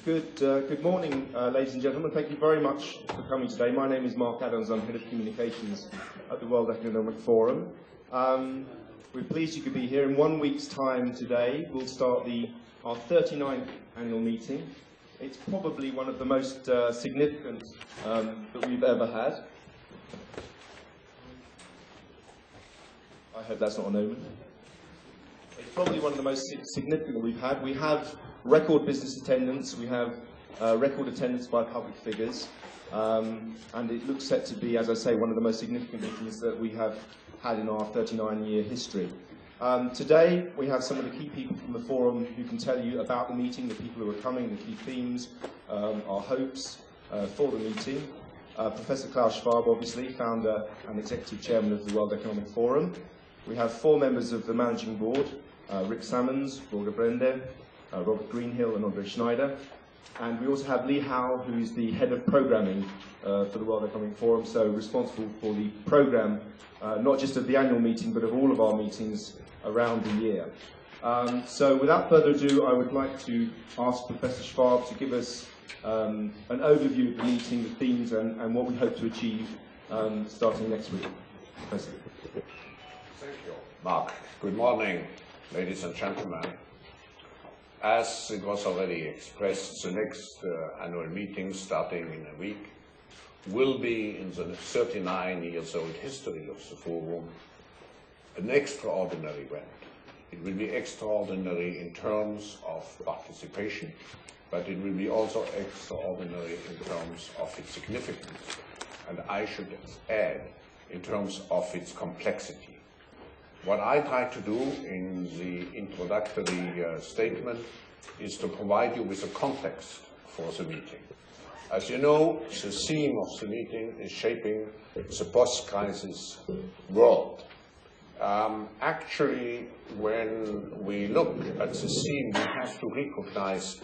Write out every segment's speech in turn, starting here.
Good morning, ladies and gentlemen. Thank you very much for coming today. My name is Mark Adams. I'm Head of Communications at the World Economic Forum. We're pleased you could be here. In 1 week's time today, we'll start our 39th annual meeting. It's probably one of the most significant that we've ever had. I hope that's not an omen. It's probably one of the most significant we've had. We have record business attendance, we have record attendance by public figures, and it looks set to be, as I say, one of the most significant meetings that we have had in our 39-year history. Today, we have some of the key people from the forum who can tell you about the meeting, the people who are coming, the key themes, our hopes for the meeting. Professor Klaus Schwab, obviously, founder and executive chairman of the World Economic Forum. We have 4 members of the managing board, Rick Sammons, Roger Brende, Robert Greenhill and Andre Schneider. And we also have Lee Howe, who is the head of programming for the World Economic Forum, so responsible for the program, not just of the annual meeting, but of all of our meetings around the year. So without further ado, I would like to ask Professor Schwab to give us an overview of the meeting, the themes, and what we hope to achieve starting next week. Professor. Thank you, Mark. Good morning, ladies and gentlemen. As it was already expressed, the next annual meeting, starting in a week, will be, in the 39-year-old history of the Forum, an extraordinary event. It will be extraordinary in terms of participation, but it will be also extraordinary in terms of its significance, and I should add, in terms of its complexity. What I try to do in the introductory statement is to provide you with a context for the meeting. As you know, the theme of the meeting is shaping the post-crisis world. Actually, when we look at the theme, we have to recognize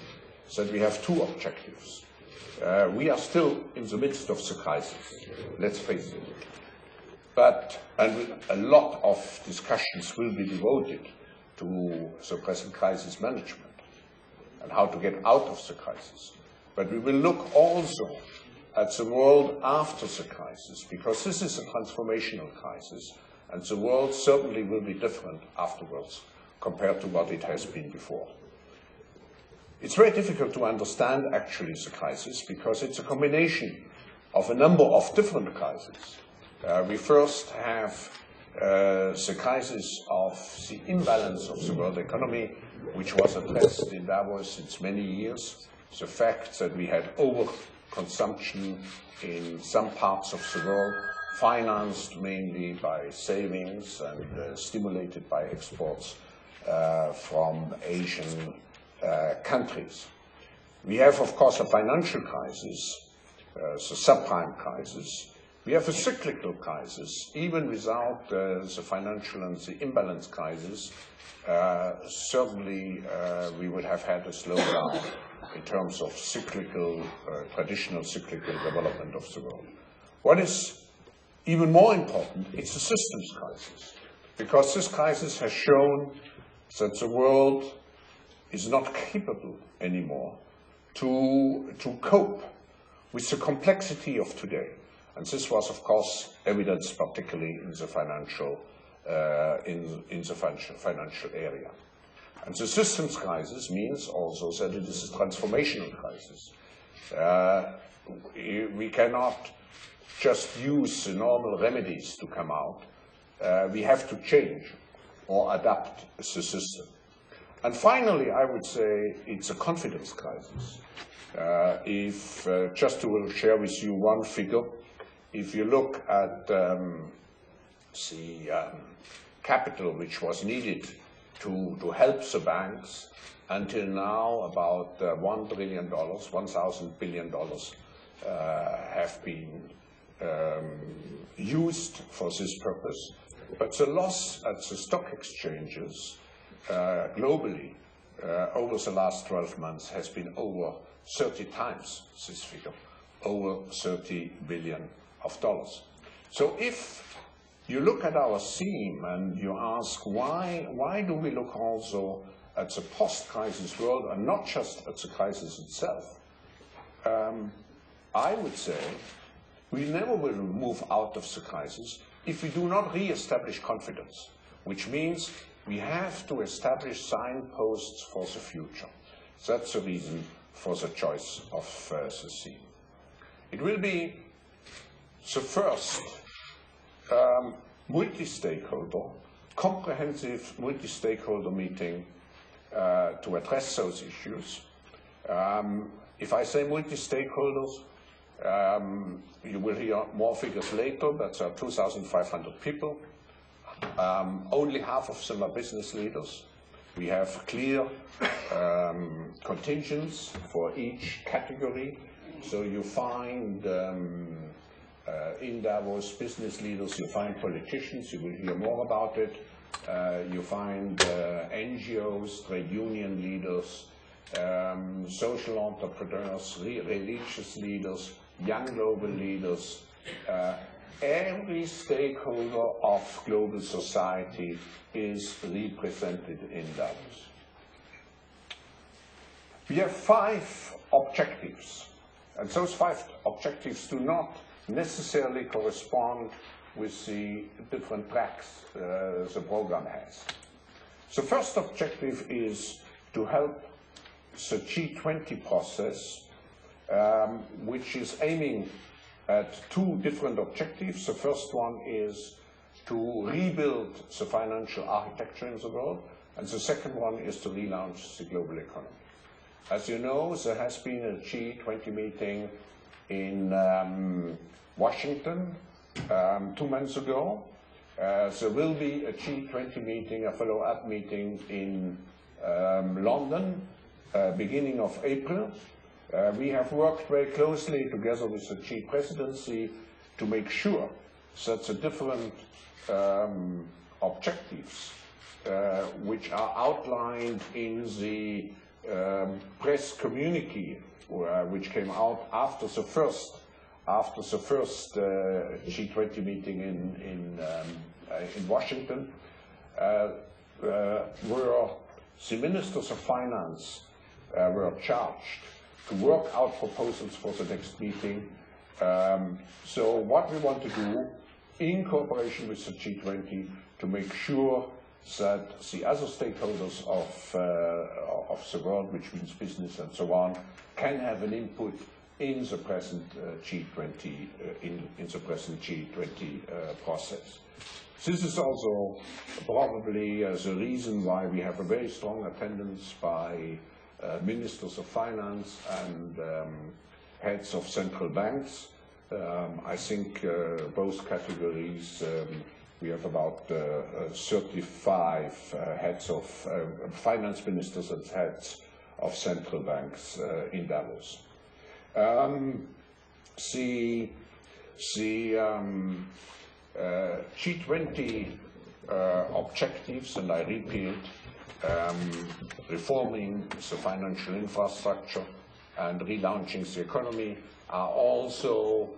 that we have 2 objectives. We are still in the midst of the crisis, let's face it. And a lot of discussions will be devoted to the present crisis management and how to get out of the crisis. But we will look also at the world after the crisis, because this is a transformational crisis, and the world certainly will be different afterwards compared to what it has been before. It's very difficult to understand actually the crisis, because it's a combination of a number of different crises. We first have the crisis of the imbalance of the world economy, which was addressed in Davos since many years. The fact that we had overconsumption in some parts of the world, financed mainly by savings and stimulated by exports from Asian countries. We have, of course, a financial crisis, the subprime crisis. We have a cyclical crisis. Even without the financial and the imbalance crisis, certainly we would have had a slowdown in terms of cyclical, traditional cyclical development of the world. What is even more important, it's a systems crisis, because this crisis has shown that the world is not capable anymore to cope with the complexity of today. And this was, of course, evidenced particularly in the financial financial area. And the systems crisis means also that it is a transformational crisis. We cannot just use the normal remedies to come out. We have to change or adapt the system. And finally, I would say it's a confidence crisis. Just to share with you one figure, if you look at the capital which was needed to help the banks, until now about $1 trillion, $1,000 billion have been used for this purpose. But the loss at the stock exchanges globally over the last 12 months has been over 30 times this figure, over $30 billion. So if you look at our theme and you ask why do we look also at the post-crisis world and not just at the crisis itself, I would say we never will move out of the crisis if we do not re-establish confidence, which means we have to establish signposts for the future. That's the reason for the choice of the theme. It will be the first comprehensive multi-stakeholder meeting to address those issues. If I say multi-stakeholders, you will hear more figures later, but there are 2,500 people. Only half of them are business leaders. We have clear contingents for each category. So you find in Davos business leaders, you find politicians, you will hear more about it. You find NGOs, trade union leaders, social entrepreneurs, religious leaders, young global leaders. Every stakeholder of global society is represented in Davos. We have 5 objectives, and those 5 objectives do not necessarily correspond with the different tracks the program has. The first objective is to help the G20 process, which is aiming at 2 different objectives. The first one is to rebuild the financial architecture in the world, and the second one is to relaunch the global economy. As you know, there has been a G20 meeting in Washington 2 months ago. There will be a G20 meeting, a follow-up meeting in London, beginning of April. We have worked very closely together with the G presidency to make sure that the different objectives which are outlined in the press communique which came out after the first G20 meeting in Washington, where the ministers of finance were charged to work out proposals for the next meeting. So what we want to do, in cooperation with the G20, to make sure that the other stakeholders of the world, which means business and so on, can have an input in the present G20 in the present G20 process. This is also probably the reason why we have a very strong attendance by ministers of finance and heads of central banks. I think both categories, we have about 35 heads of finance ministers and heads of central banks in Davos. The G20 objectives, and I repeat, reforming the financial infrastructure and relaunching the economy, are also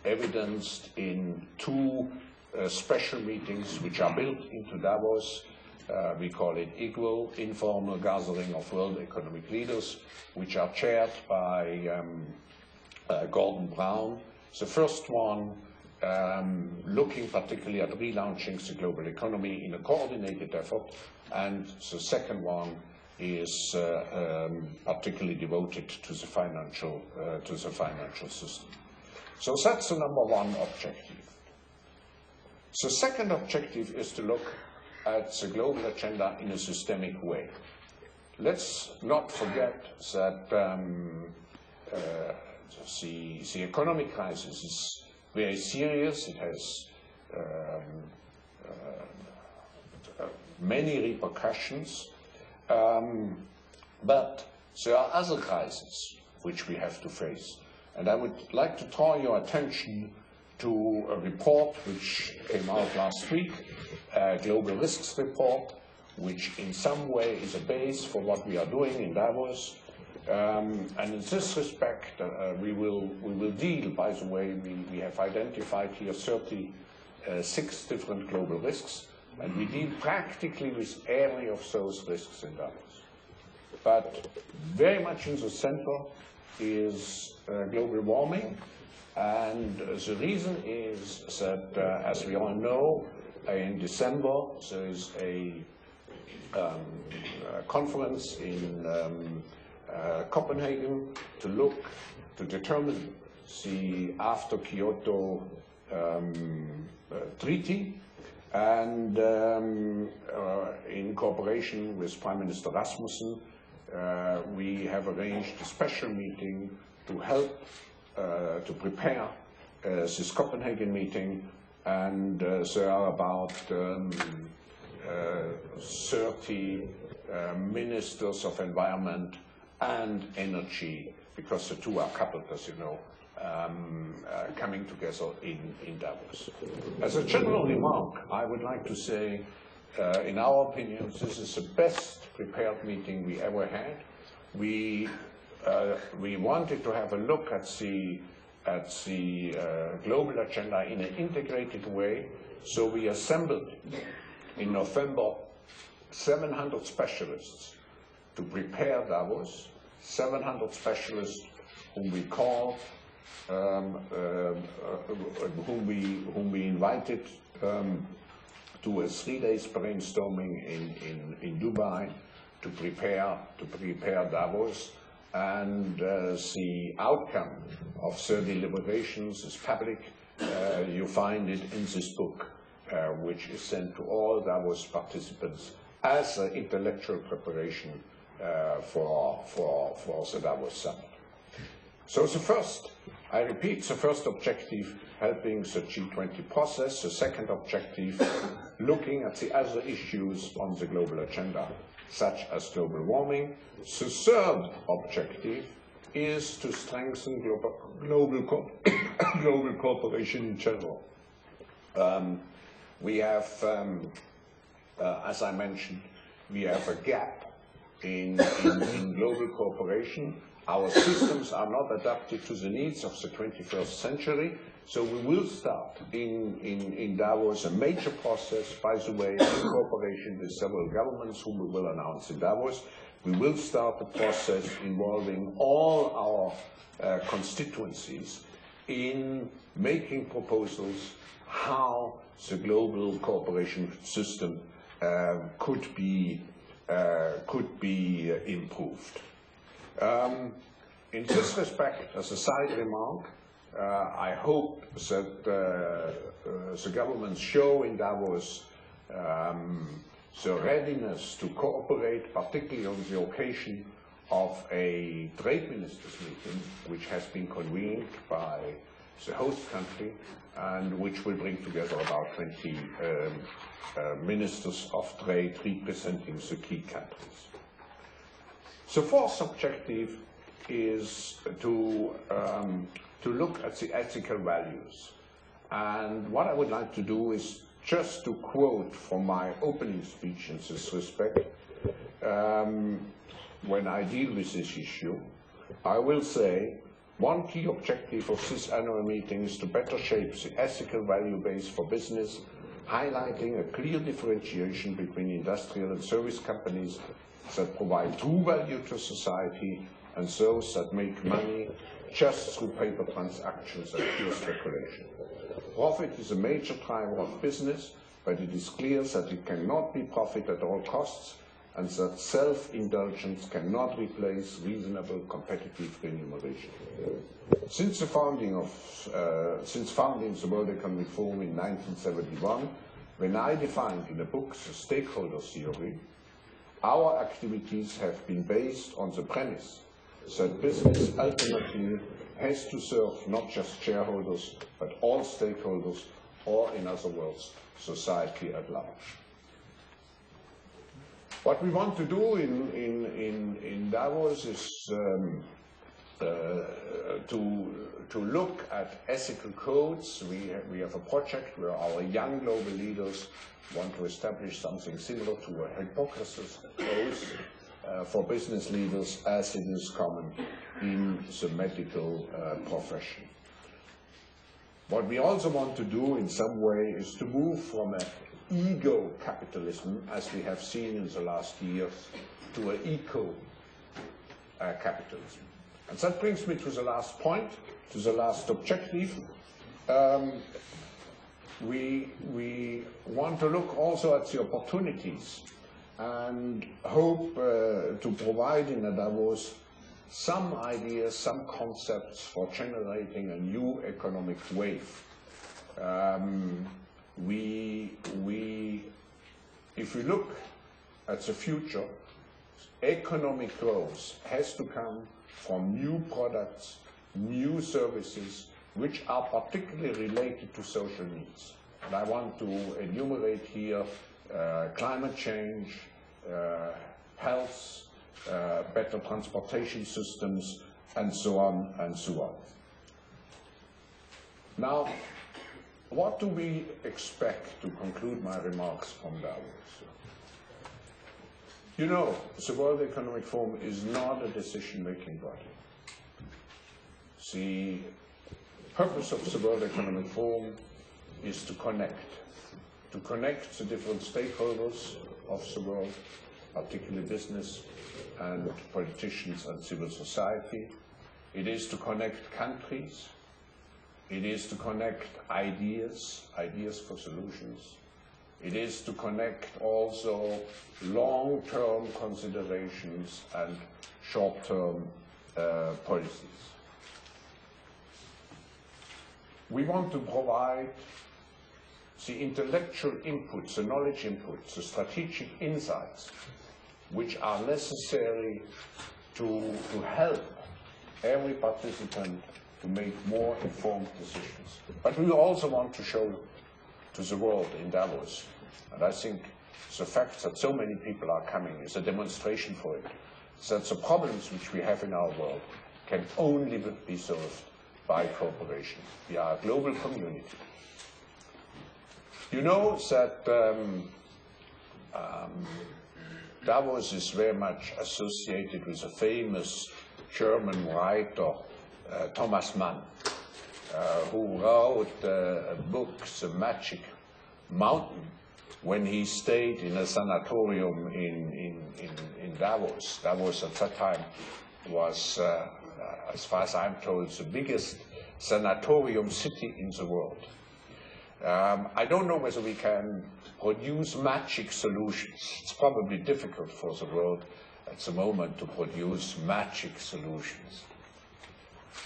evidenced in 2 special meetings which are built into Davos. We call it IGWO, Informal Gathering of World Economic Leaders, which are chaired by Gordon Brown. The first one looking particularly at relaunching the global economy in a coordinated effort, and the second one is particularly devoted to the financial system. So that's the number 1 objective. The second objective is to look at the global agenda in a systemic way. Let's not forget that the economic crisis is very serious. It has many repercussions, but there are other crises which we have to face. And I would like to draw your attention to a report which came out last week, a Global Risks Report, which in some way is a base for what we are doing in Davos. And in this respect, we will deal, by the way, we have identified here 36 different global risks, and we deal practically with every of those risks in Davos. but very much in the center is global warming. And the reason is that, as we all know, in December there is a conference in Copenhagen to determine the after Kyoto treaty, and in cooperation with Prime Minister Rasmussen, we have arranged a special meeting to help to prepare this Copenhagen meeting, and there are about 30 ministers of environment and energy, because the two are coupled, as you know, coming together in Davos. As a general remark, I would like to say, in our opinion, this is the best prepared meeting we ever had. We wanted to have a look at the global agenda in an integrated way, so we assembled in November 700 specialists to prepare Davos, 700 specialists whom we called, whom we invited to a 3-day brainstorming in Dubai to prepare Davos, and the outcome of the deliberations is public. You find it in this book, which is sent to all Davos participants as an intellectual preparation for the Davos summit. So the first, I repeat, the first objective, helping the G20 process. The second objective, looking at the other issues on the global agenda, such as global warming. The third objective is to strengthen global cooperation in general. We have, as I mentioned, we have a gap in global cooperation. Our systems are not adapted to the needs of the 21st century, so we will start in Davos a major process, by the way, in cooperation with several governments whom we will announce in Davos. We will start a process involving all our constituencies in making proposals how the global cooperation system could be improved. In this respect, as a side remark, I hope that the governments show in Davos the readiness to cooperate, particularly on the occasion of a trade ministers meeting, which has been convened by the host country, and which will bring together about 20 ministers of trade representing the key countries. The fourth objective is to look at the ethical values. And what I would like to do is just to quote from my opening speech in this respect. When I deal with this issue, I will say one key objective of this annual meeting is to better shape the ethical value base for business, highlighting a clear differentiation between industrial and service companies that provide true value to society and those that make money just through paper transactions and pure speculation. Profit is a major driver of business, but it is clear that it cannot be profit at all costs, and that self-indulgence cannot replace reasonable competitive remuneration. Since founding the World Economic Forum in 1971, when I defined in a book the stakeholder theory, our activities have been based on the premise that business ultimately has to serve not just shareholders, but all stakeholders, or in other words, society at large. What we want to do in Davos is to look at ethical codes. We have a project where our young global leaders want to establish something similar to a Hippocrates oath for business leaders, as it is common in the medical profession. What we also want to do in some way is to move from an ego capitalism, as we have seen in the last years, to an eco capitalism. And that brings me to the last point, to the last objective. We want to look also at the opportunities and hope to provide in Davos some ideas, some concepts for generating a new economic wave. If we look at the future, economic growth has to come from new products, new services, which are particularly related to social needs. And I want to enumerate here climate change, health, better transportation systems, and so on and so on. Now, what do we expect to conclude my remarks from Davos? You know, the World Economic Forum is not a decision-making body. The purpose of the World Economic Forum is to connect the different stakeholders of the world, particularly business and politicians and civil society. It is to connect countries. It is to connect ideas for solutions. It is to connect also long-term considerations and short-term policies. We want to provide the intellectual inputs, the knowledge inputs, the strategic insights which are necessary to help every participant to make more informed decisions. But we also want to show to the world in Davos, and I think the fact that so many people are coming is a demonstration for it, that the problems which we have in our world can only be solved by cooperation. We are a global community. You know that Davos is very much associated with a famous German writer, Thomas Mann, who wrote a book, The Magic Mountain, when he stayed in a sanatorium in Davos. Davos at that time was, as far as I'm told, the biggest sanatorium city in the world. I don't know whether we can produce magic solutions. It's probably difficult for the world at the moment to produce magic solutions.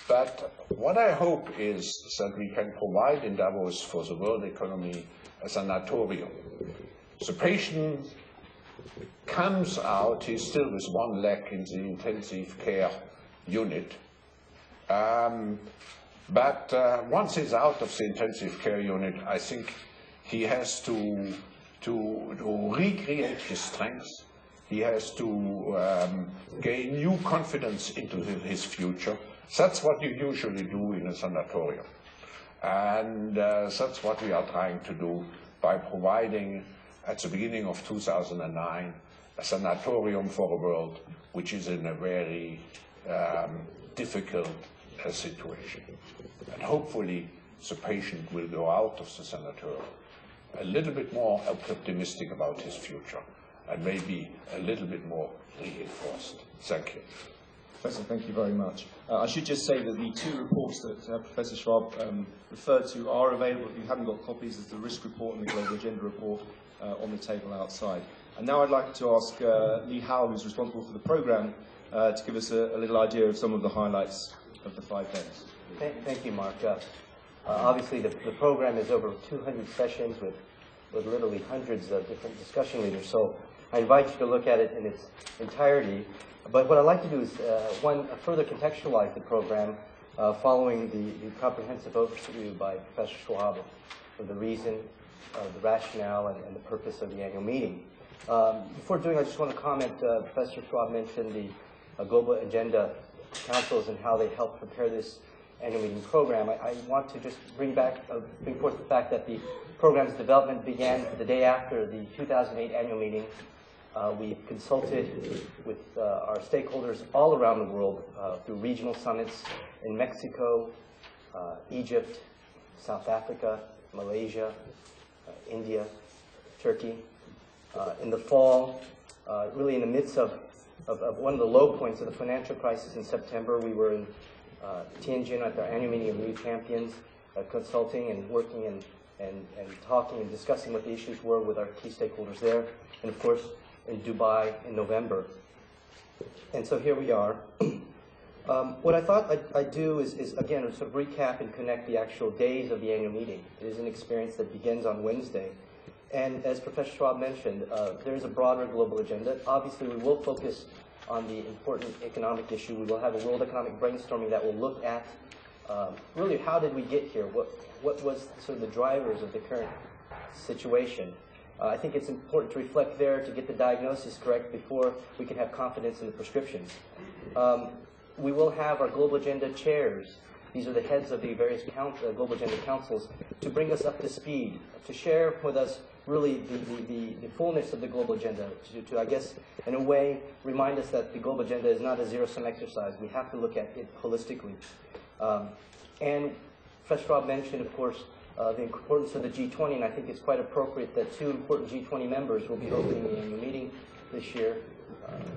But what I hope is that we can provide in Davos for the world economy a sanatorium. The patient comes out, he's still with one leg in the intensive care unit. But once he's out of the intensive care unit, I think he has to recreate his strength. He has to gain new confidence into his future. That's what you usually do in a sanatorium. And that's what we are trying to do by providing, at the beginning of 2009, a sanatorium for a world which is in a very difficult situation. And hopefully the patient will go out of the sanatorium a little bit more optimistic about his future and maybe a little bit more reinforced. Thank you. Professor, thank you very much. I should just say that the two reports that Professor Schwab referred to are available. If you haven't got copies, there's the risk report and the global agenda report on the table outside. And now I'd like to ask Lee Howell, who's responsible for the program, to give us a little idea of some of the highlights of the 5 days. Thank you, Mark. Obviously, the program is over 200 sessions with literally hundreds of different discussion leaders. So I invite you to look at it in its entirety. But what I'd like to do is, further contextualize the program following the comprehensive overview by Professor Schwab of the reason, the rationale, and the purpose of the annual meeting. Before doing, I just want to comment, Professor Schwab mentioned the Global Agenda Councils and how they help prepare this annual meeting program. I want to just bring forth the fact that the program's development began the day after the 2008 annual meeting. We consulted with our stakeholders all around the world through regional summits in Mexico, Egypt, South Africa, Malaysia, India, Turkey. In the fall, really in the midst of one of the low points of the financial crisis in September. We were in Tianjin at our annual meeting of new champions, consulting and working and talking and discussing what the issues were with our key stakeholders there, and of course in Dubai in November. And so here we are. What I thought I'd do is again sort of recap and connect the actual days of the annual meeting. It is an experience that begins on Wednesday. And as Professor Schwab mentioned, there is a broader global agenda. Obviously, we will focus on the important economic issue. We will have a World Economic Brainstorming that will look at really how did we get here? What was sort of the drivers of the current situation? I think it's important to reflect there to get the diagnosis correct before we can have confidence in the prescriptions. We will have our Global Agenda chairs. These are the heads of the various Global Agenda councils to bring us up to speed, to share with us really the fullness of the Global Agenda, to, I guess, in a way, remind us that the Global Agenda is not a zero-sum exercise. We have to look at it holistically. And Professor Schwab mentioned, of course, the importance of the G20, and I think it's quite appropriate that two important G20 members will be opening the annual meeting this year.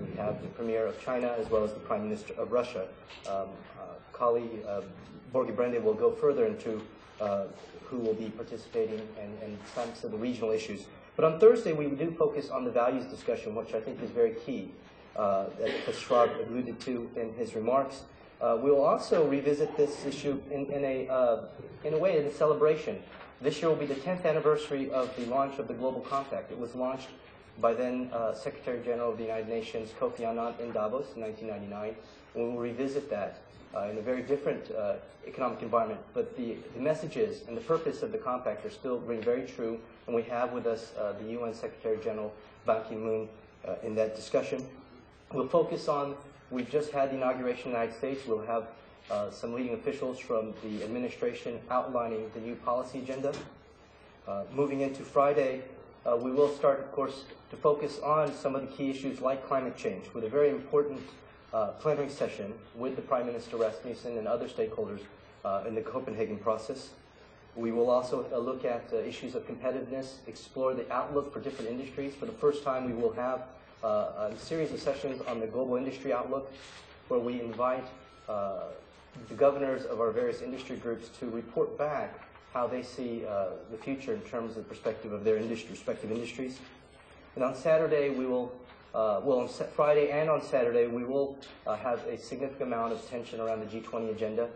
We have the Premier of China as well as the Prime Minister of Russia. Colleague Borge Brende will go further into who will be participating and some of the regional issues. But on Thursday, we do focus on the values discussion, which I think is very key, that Professor Schwab alluded to in his remarks. We will also revisit this issue in a way, in a celebration. This year will be the 10th anniversary of the launch of the Global Compact. It was launched by then Secretary General of the United Nations, Kofi Annan, in Davos in 1999. And we will revisit that in a very different economic environment. But the messages and the purpose of the compact are still ring very true. And we have with us the UN Secretary General Ban Ki-moon in that discussion. We'll focus on, we've just had the inauguration in the United States. We'll have some leading officials from the administration outlining the new policy agenda. Moving into Friday, we will start, of course, to focus on some of the key issues like climate change with a very important plenary session with the Prime Minister Rasmussen and other stakeholders in the Copenhagen process. We will also look at issues of competitiveness, explore the outlook for different industries. For the first time, we will have a series of sessions on the global industry outlook where we invite the governors of our various industry groups to report back how they see the future in terms of the perspective of their respective industries. And on Saturday, we will, on Friday and on Saturday, we will have a significant amount of tension around the G20 agenda.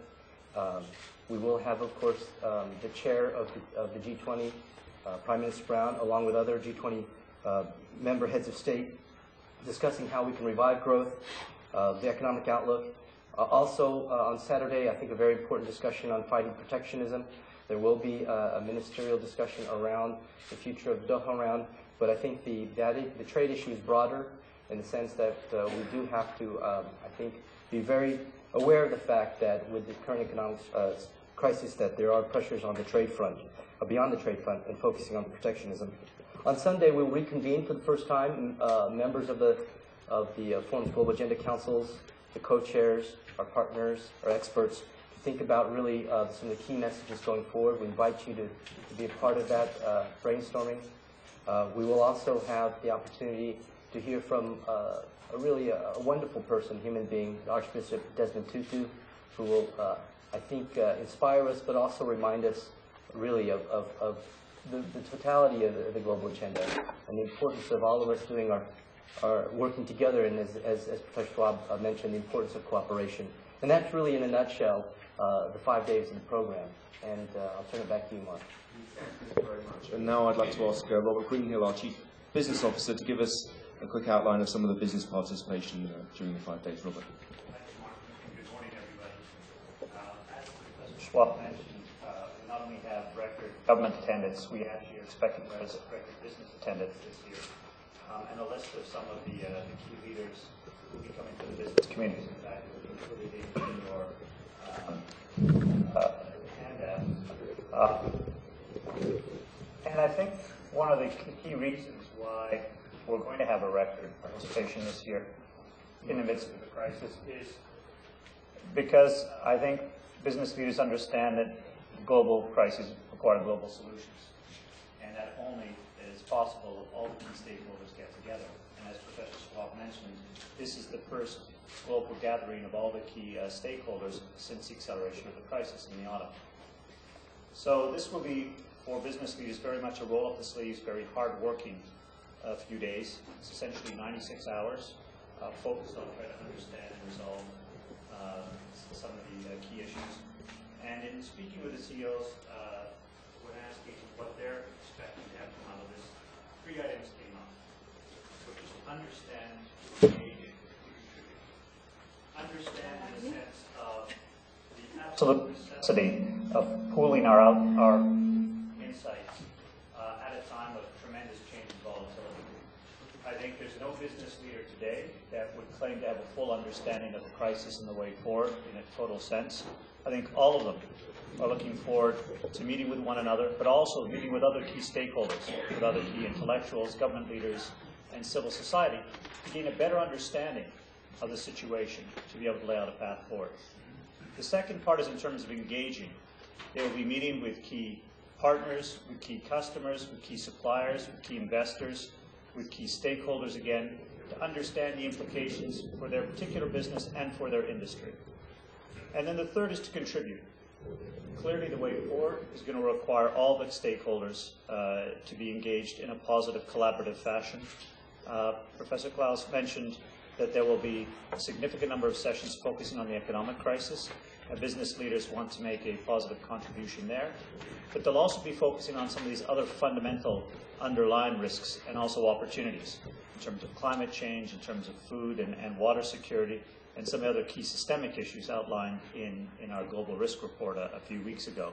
We will have, of course, the chair of the G20, Prime Minister Brown, along with other G20 member heads of state, discussing how we can revive growth, the economic outlook. Also, on Saturday, I think a very important discussion on fighting protectionism. There will be a ministerial discussion around the future of the Doha round, but I think the trade issue is broader in the sense that we do have to, I think, be very aware of the fact that with the current economic crisis that there are pressures on the trade front, beyond the trade front, and focusing on the protectionism. On Sunday, we'll reconvene for the first time, members of the Forum's Global Agenda Councils, the co-chairs, our partners, our experts, to think about really some of the key messages going forward. We invite you to be a part of that brainstorming. We will also have the opportunity to hear from really a wonderful person, human being, Archbishop Desmond Tutu, who will, I think, inspire us, but also remind us really of the totality of the global agenda and the importance of all of us doing our working together, and as Professor Schwab mentioned, the importance of cooperation. And that's really, in a nutshell, the 5 days of the program. And I'll turn it back to you, Mark. Thank you very much. And now I'd like to ask Robert Greenhill, our Chief Business Officer, to give us a quick outline of some of the business participation during the 5 days. Robert. Thank you, Mark. Good morning, everybody. As Professor Schwab mentioned, we not only have record government attendance, we actually are expecting record business attendance this year. And a list of some of the key leaders who will be coming to the business communities. In fact, included in your handout. And I think one of the key reasons why we're going to have a record participation this year in the midst of the crisis is because I think business leaders understand that global crises require global solutions, and that only is possible if all key stakeholders get together. And as Professor Schwab mentioned, this is the first global gathering of all the key stakeholders since the acceleration of the crisis in the autumn. So this will be, for business leaders, very much a roll up the sleeves, very hard-working few days. It's essentially 96 hours focused on trying to understand and resolve some of the key issues. And in speaking with the CEOs, when asking what they're expecting to have come out of this, 3 items came up. So just understand, engage, understand in the sense of the absolute necessity of pooling our insights at a time of tremendous change and volatility. I think there's no business leader today that would claim to have a full understanding of the crisis and the way forward in a total sense. I think all of them are looking forward to meeting with one another, but also meeting with other key stakeholders, with other key intellectuals, government leaders, and civil society to gain a better understanding of the situation, to be able to lay out a path forward. The second part is in terms of engaging. They will be meeting with key partners, with key customers, with key suppliers, with key investors, with key stakeholders again, to understand the implications for their particular business and for their industry. And then the third is to contribute. Clearly the way forward is going to require all the stakeholders to be engaged in a positive, collaborative fashion. Professor Klaus mentioned that there will be a significant number of sessions focusing on the economic crisis, and business leaders want to make a positive contribution there. But they'll also be focusing on some of these other fundamental underlying risks and also opportunities in terms of climate change, in terms of food and water security, and some other key systemic issues outlined in our global risk report a few weeks ago.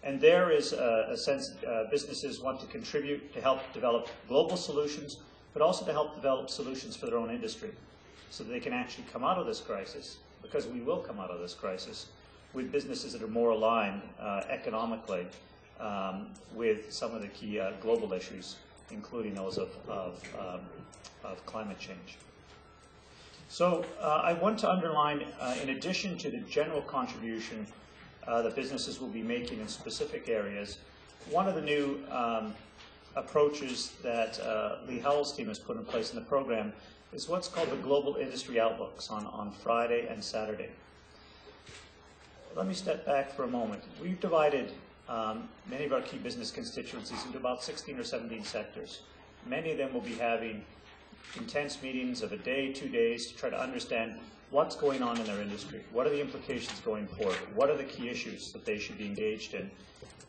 And there is a sense businesses want to contribute to help develop global solutions, but also to help develop solutions for their own industry, so that they can actually come out of this crisis, because we will come out of this crisis, with businesses that are more aligned economically with some of the key global issues, including those of climate change. So I want to underline, in addition to the general contribution that businesses will be making in specific areas, one of the new approaches that Lee Howell's team has put in place in the program is what's called the Global Industry Outlooks on Friday and Saturday. Let me step back for a moment. We've divided many of our key business constituencies into about 16 or 17 sectors. Many of them will be having intense meetings of a day, 2 days, to try to understand what's going on in their industry, what are the implications going forward, what are the key issues that they should be engaged in.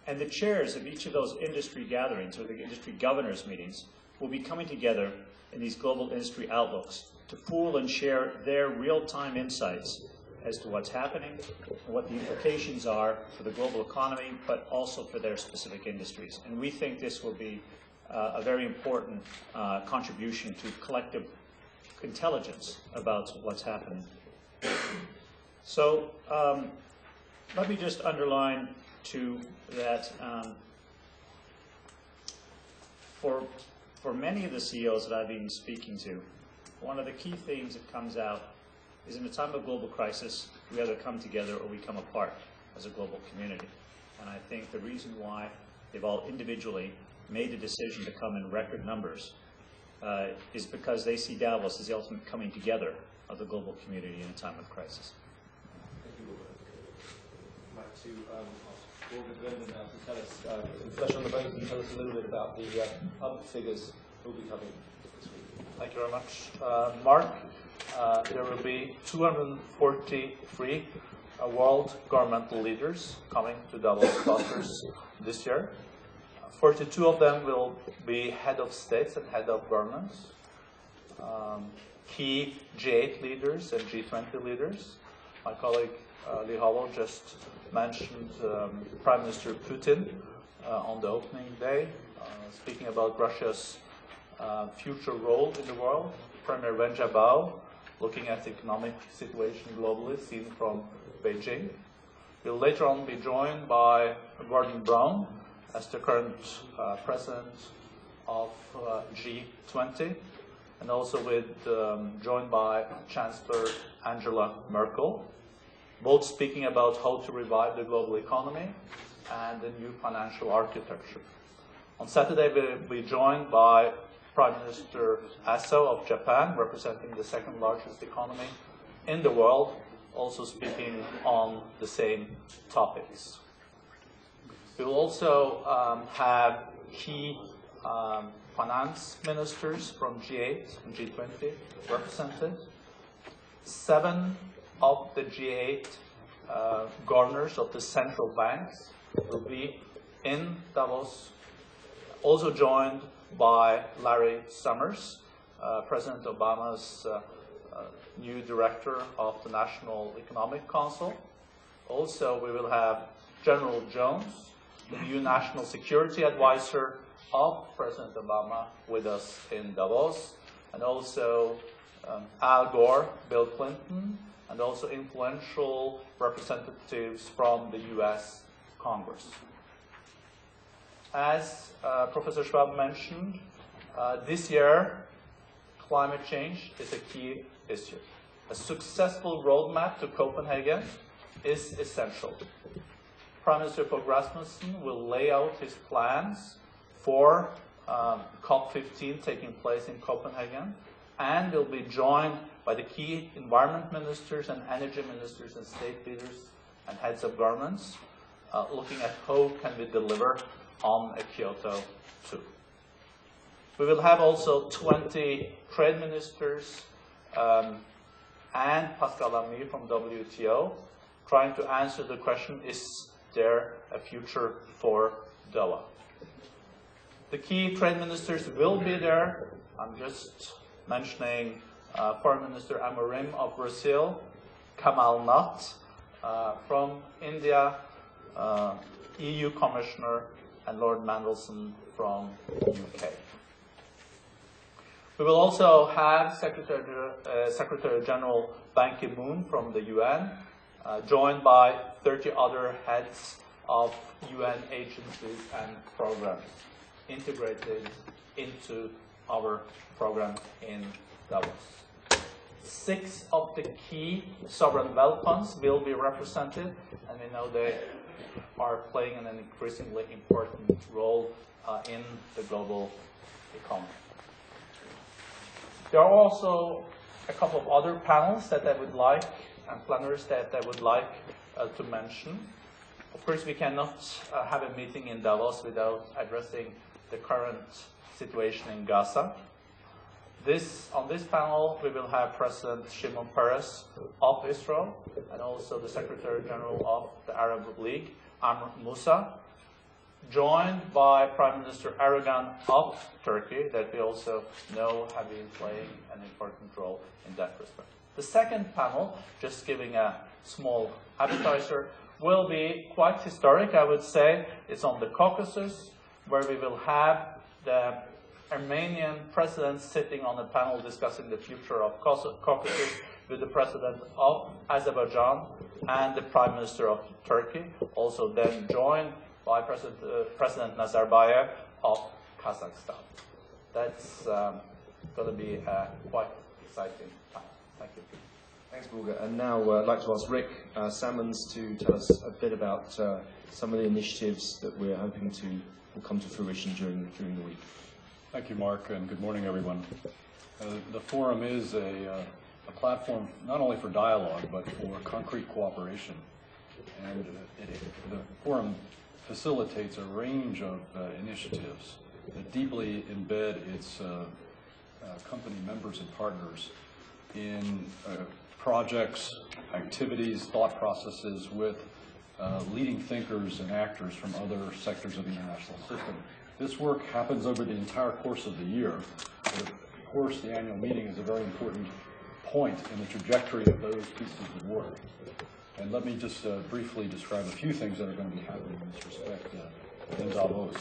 And the chairs of each of those industry gatherings, or the industry governors meetings, will be coming together in these global industry outlooks to pool and share their real-time insights as to what's happening and what the implications are for the global economy, but also for their specific industries. And we think this will be a very important contribution to collective intelligence about what's happening. So let me just underline too that for many of the CEOs that I've been speaking to, one of the key themes that comes out is in a time of global crisis, we either come together or we come apart as a global community. And I think the reason why they've all individually made the decision to come in record numbers is because they see Davos as the ultimate coming together of the global community in a time of crisis. Thank you, Robert. I'd like to ask Robert Brendan now to tell us, flesh on the bones and tell us a little bit about the public figures who will be coming this week. Thank you very much, Mark. There will be 243 world governmental leaders coming to Davos-Klosters this year. 42 of them will be head of states and head of governments, key G8 leaders and G20 leaders. My colleague Lee Howell just mentioned Prime Minister Putin on the opening day, speaking about Russia's future role in the world. Premier Wen Jiabao, looking at the economic situation globally, seen from Beijing. We'll later on be joined by Gordon Brown, as the current president of G20, and also joined by Chancellor Angela Merkel, both speaking about how to revive the global economy and the new financial architecture. On Saturday, we'll be joined by Prime Minister Aso of Japan, representing the second largest economy in the world, also speaking on the same topics. We will also have key finance ministers from G8 and G20 represented. 7 of the G8 governors of the central banks will be in Davos, also joined by Larry Summers, President Obama's new director of the National Economic Council. Also, we will have General Jones, the new National Security Advisor of President Obama, with us in Davos, and also Al Gore, Bill Clinton, and also influential representatives from the US Congress. As Professor Schwab mentioned, this year, climate change is a key issue. A successful roadmap to Copenhagen is essential. Prime Minister Fogh Rasmussen will lay out his plans for COP15 taking place in Copenhagen, and will be joined by the key environment ministers and energy ministers and state leaders and heads of governments, looking at how can we deliver on a Kyoto 2. We will have also 20 trade ministers and Pascal Lamy from WTO trying to answer the question, is there a future for Doha? The key trade ministers will be there. I'm just mentioning Foreign Minister Amorim of Brazil, Kamal Nath from India, EU Commissioner, and Lord Mandelson from UK. We will also have Secretary General Ban Ki-moon from the UN, joined by 30 other heads of UN agencies and programs integrated into our program in Davos. 6 of the key sovereign wealth funds will be represented, and we know they are playing an increasingly important role in the global economy. There are also a couple of other panels that I would like, and plenaries that I would like to mention. Of course, we cannot have a meeting in Davos without addressing the current situation in Gaza. On this panel, we will have President Shimon Peres of Israel, and also the Secretary General of the Arab League, Amr Moussa, joined by Prime Minister Erdogan of Turkey, that we also know have been playing an important role in that respect. The second panel, just giving a small appetizer, will be quite historic, I would say. It's on the Caucasus, where we will have the Armenian president sitting on a panel discussing the future of Caucasus with the president of Azerbaijan and the Prime Minister of Turkey, also then joined by President Nazarbayev of Kazakhstan. That's going to be a quite exciting time. Thank you. Thanks, Bulga. And now I'd like to ask Rick Sammons to tell us a bit about some of the initiatives that we're hoping will come to fruition during the week. Thank you, Mark, and good morning, everyone. The forum is a platform not only for dialogue, but for concrete cooperation. And the forum facilitates a range of initiatives that deeply embed its company members and partners in projects, activities, thought processes with leading thinkers and actors from other sectors of the international system. This work happens over the entire course of the year. But of course, the annual meeting is a very important point in the trajectory of those pieces of work. And let me just briefly describe a few things that are going to be happening in this respect in Davos.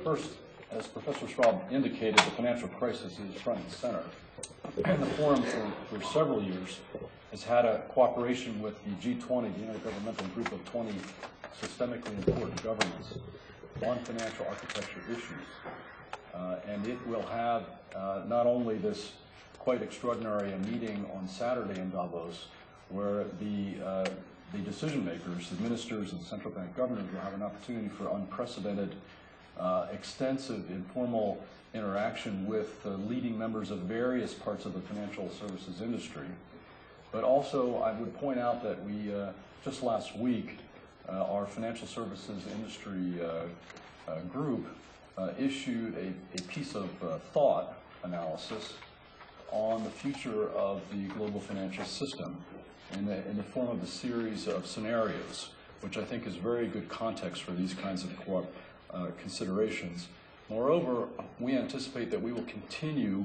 First, as Professor Schwab indicated, the financial crisis is front and center. And the forum for several years has had a cooperation with the G20, the Intergovernmental Group of 20 systemically important governments, on financial architecture issues. And it will have not only this quite extraordinary meeting on Saturday in Davos, where the decision makers, the ministers and central bank governors will have an opportunity for unprecedented extensive informal interaction with leading members of various parts of the financial services industry. But also, I would point out that we, just last week, our financial services industry group issued a piece of thought analysis on the future of the global financial system in the form of a series of scenarios, which I think is very good context for these kinds of considerations. Moreover, we anticipate that we will continue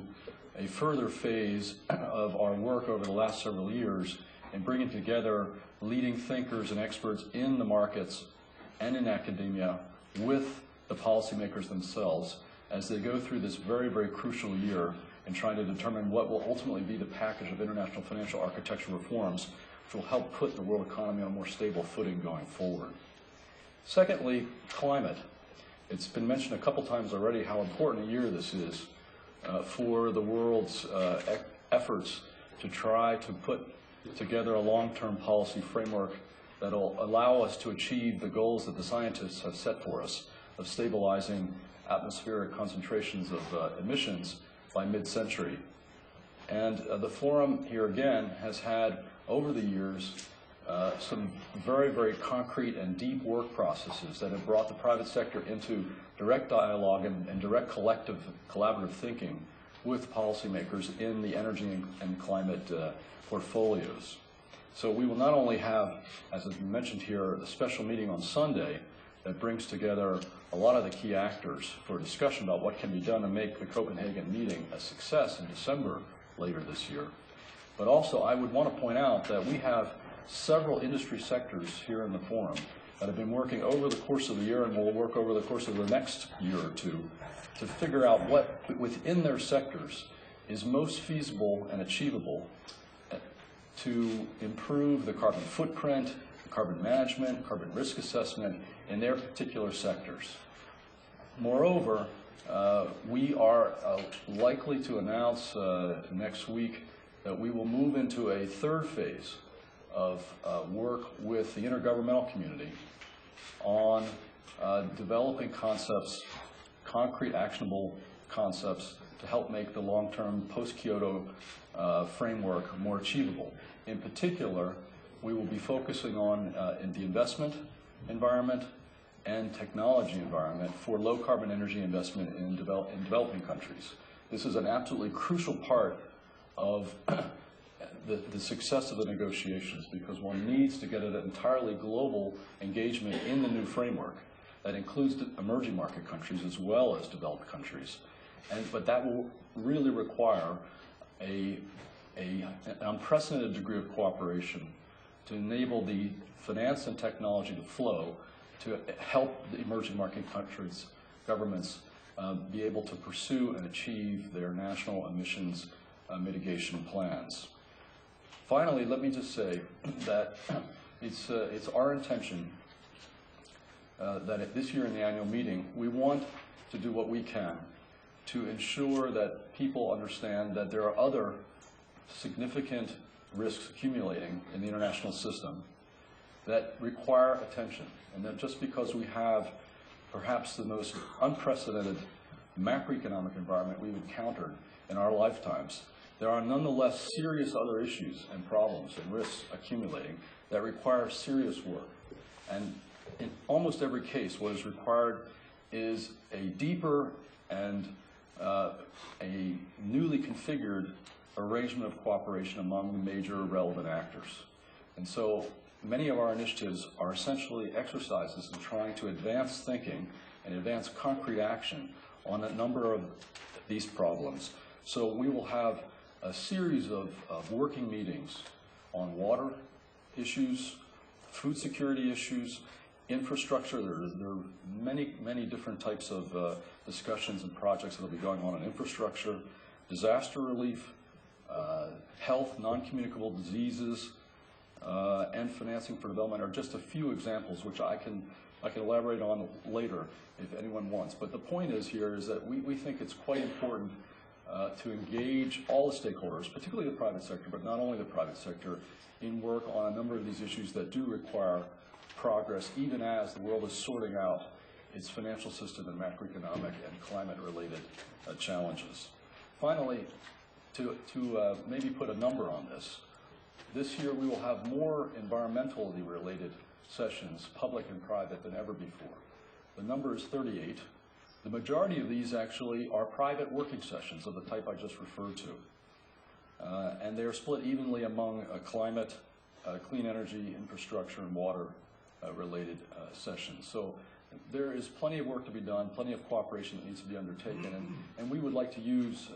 a further phase of our work over the last several years in bringing together leading thinkers and experts in the markets and in academia with the policymakers themselves as they go through this very, very crucial year in trying to determine what will ultimately be the package of international financial architecture reforms which will help put the world economy on a more stable footing going forward. Secondly, climate. It's been mentioned a couple times already how important a year this is for the world's efforts to try to put together a long-term policy framework that will allow us to achieve the goals that the scientists have set for us of stabilizing atmospheric concentrations of emissions by mid-century. And the forum here again has had, over the years, some very, very concrete and deep work processes that have brought the private sector into direct dialogue and direct collaborative thinking with policymakers in the energy and climate portfolios. So we will not only have, as has been mentioned here, a special meeting on Sunday that brings together a lot of the key actors for a discussion about what can be done to make the Copenhagen meeting a success in December later this year. But also I would want to point out that we have several industry sectors here in the forum that have been working over the course of the year and will work over the course of the next year or two to figure out what within their sectors is most feasible and achievable to improve the carbon footprint, the carbon management, carbon risk assessment in their particular sectors. Moreover, we are likely to announce next week that we will move into a third phase of work with the intergovernmental community on developing concepts, concrete actionable concepts to help make the long-term post-Kyoto framework more achievable. In particular, we will be focusing on in the investment environment and technology environment for low-carbon energy investment in developing countries. This is an absolutely crucial part of the success of the negotiations because one needs to get an entirely global engagement in the new framework that includes emerging market countries as well as developed countries. But that will really require an unprecedented degree of cooperation to enable the finance and technology to flow to help the emerging market countries' governments be able to pursue and achieve their national emissions mitigation plans. Finally, let me just say that it's our intention that this year in the annual meeting, we want to do what we can to ensure that people understand that there are other significant risks accumulating in the international system that require attention, and that just because we have perhaps the most unprecedented macroeconomic environment we've encountered in our lifetimes, there are nonetheless serious other issues and problems and risks accumulating that require serious work. And in almost every case, what is required is a deeper and a newly configured arrangement of cooperation among the major relevant actors. And so many of our initiatives are essentially exercises in trying to advance thinking and advance concrete action on a number of these problems. So we will have a series of working meetings on water issues, food security issues, infrastructure. There are many different types of discussions and projects that will be going on in infrastructure, disaster relief, health, non-communicable diseases, and financing for development are just a few examples which I can elaborate on later if anyone wants. But the point is here is that we think it's quite important to engage all the stakeholders, particularly the private sector, but not only the private sector, in work on a number of these issues that do require progress, even as the world is sorting out its financial system and macroeconomic and climate-related challenges. Finally, to maybe put a number on this year we will have more environmentally related sessions, public and private, than ever before. The number is 38. The majority of these actually are private working sessions of the type I just referred to. And they're split evenly among climate, clean energy, infrastructure, and water related sessions. So there is plenty of work to be done, plenty of cooperation that needs to be undertaken, and we would like to use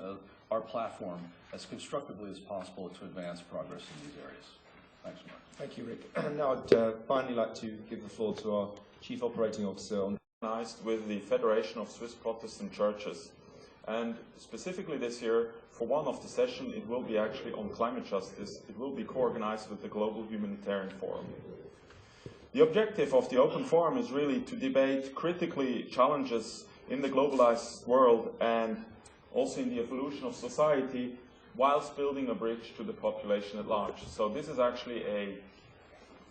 our platform as constructively as possible to advance progress in these areas. Thanks, Mark. Thank you, Rick. And now I'd finally like to give the floor to our Chief Operating Officer. Organized with the Federation of Swiss Protestant Churches. And specifically this year, for one of the sessions, it will be actually on climate justice. It will be co-organized with the Global Humanitarian Forum. The objective of the Open Forum is really to debate critically challenges in the globalized world and also in the evolution of society, whilst building a bridge to the population at large. So this is actually a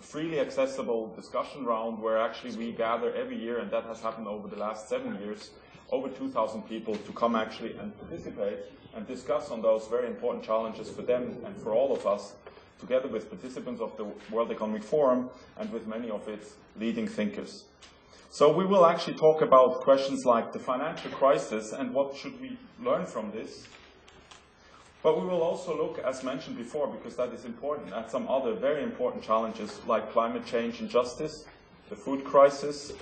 freely accessible discussion round where actually we gather every year, and that has happened over the last 7 years, over 2,000 people to come actually and participate and discuss on those very important challenges for them and for all of us, together with participants of the World Economic Forum and with many of its leading thinkers. So we will actually talk about questions like the financial crisis and what should we learn from this. But we will also look, as mentioned before, because that is important, at some other very important challenges like climate change and justice, the food crisis,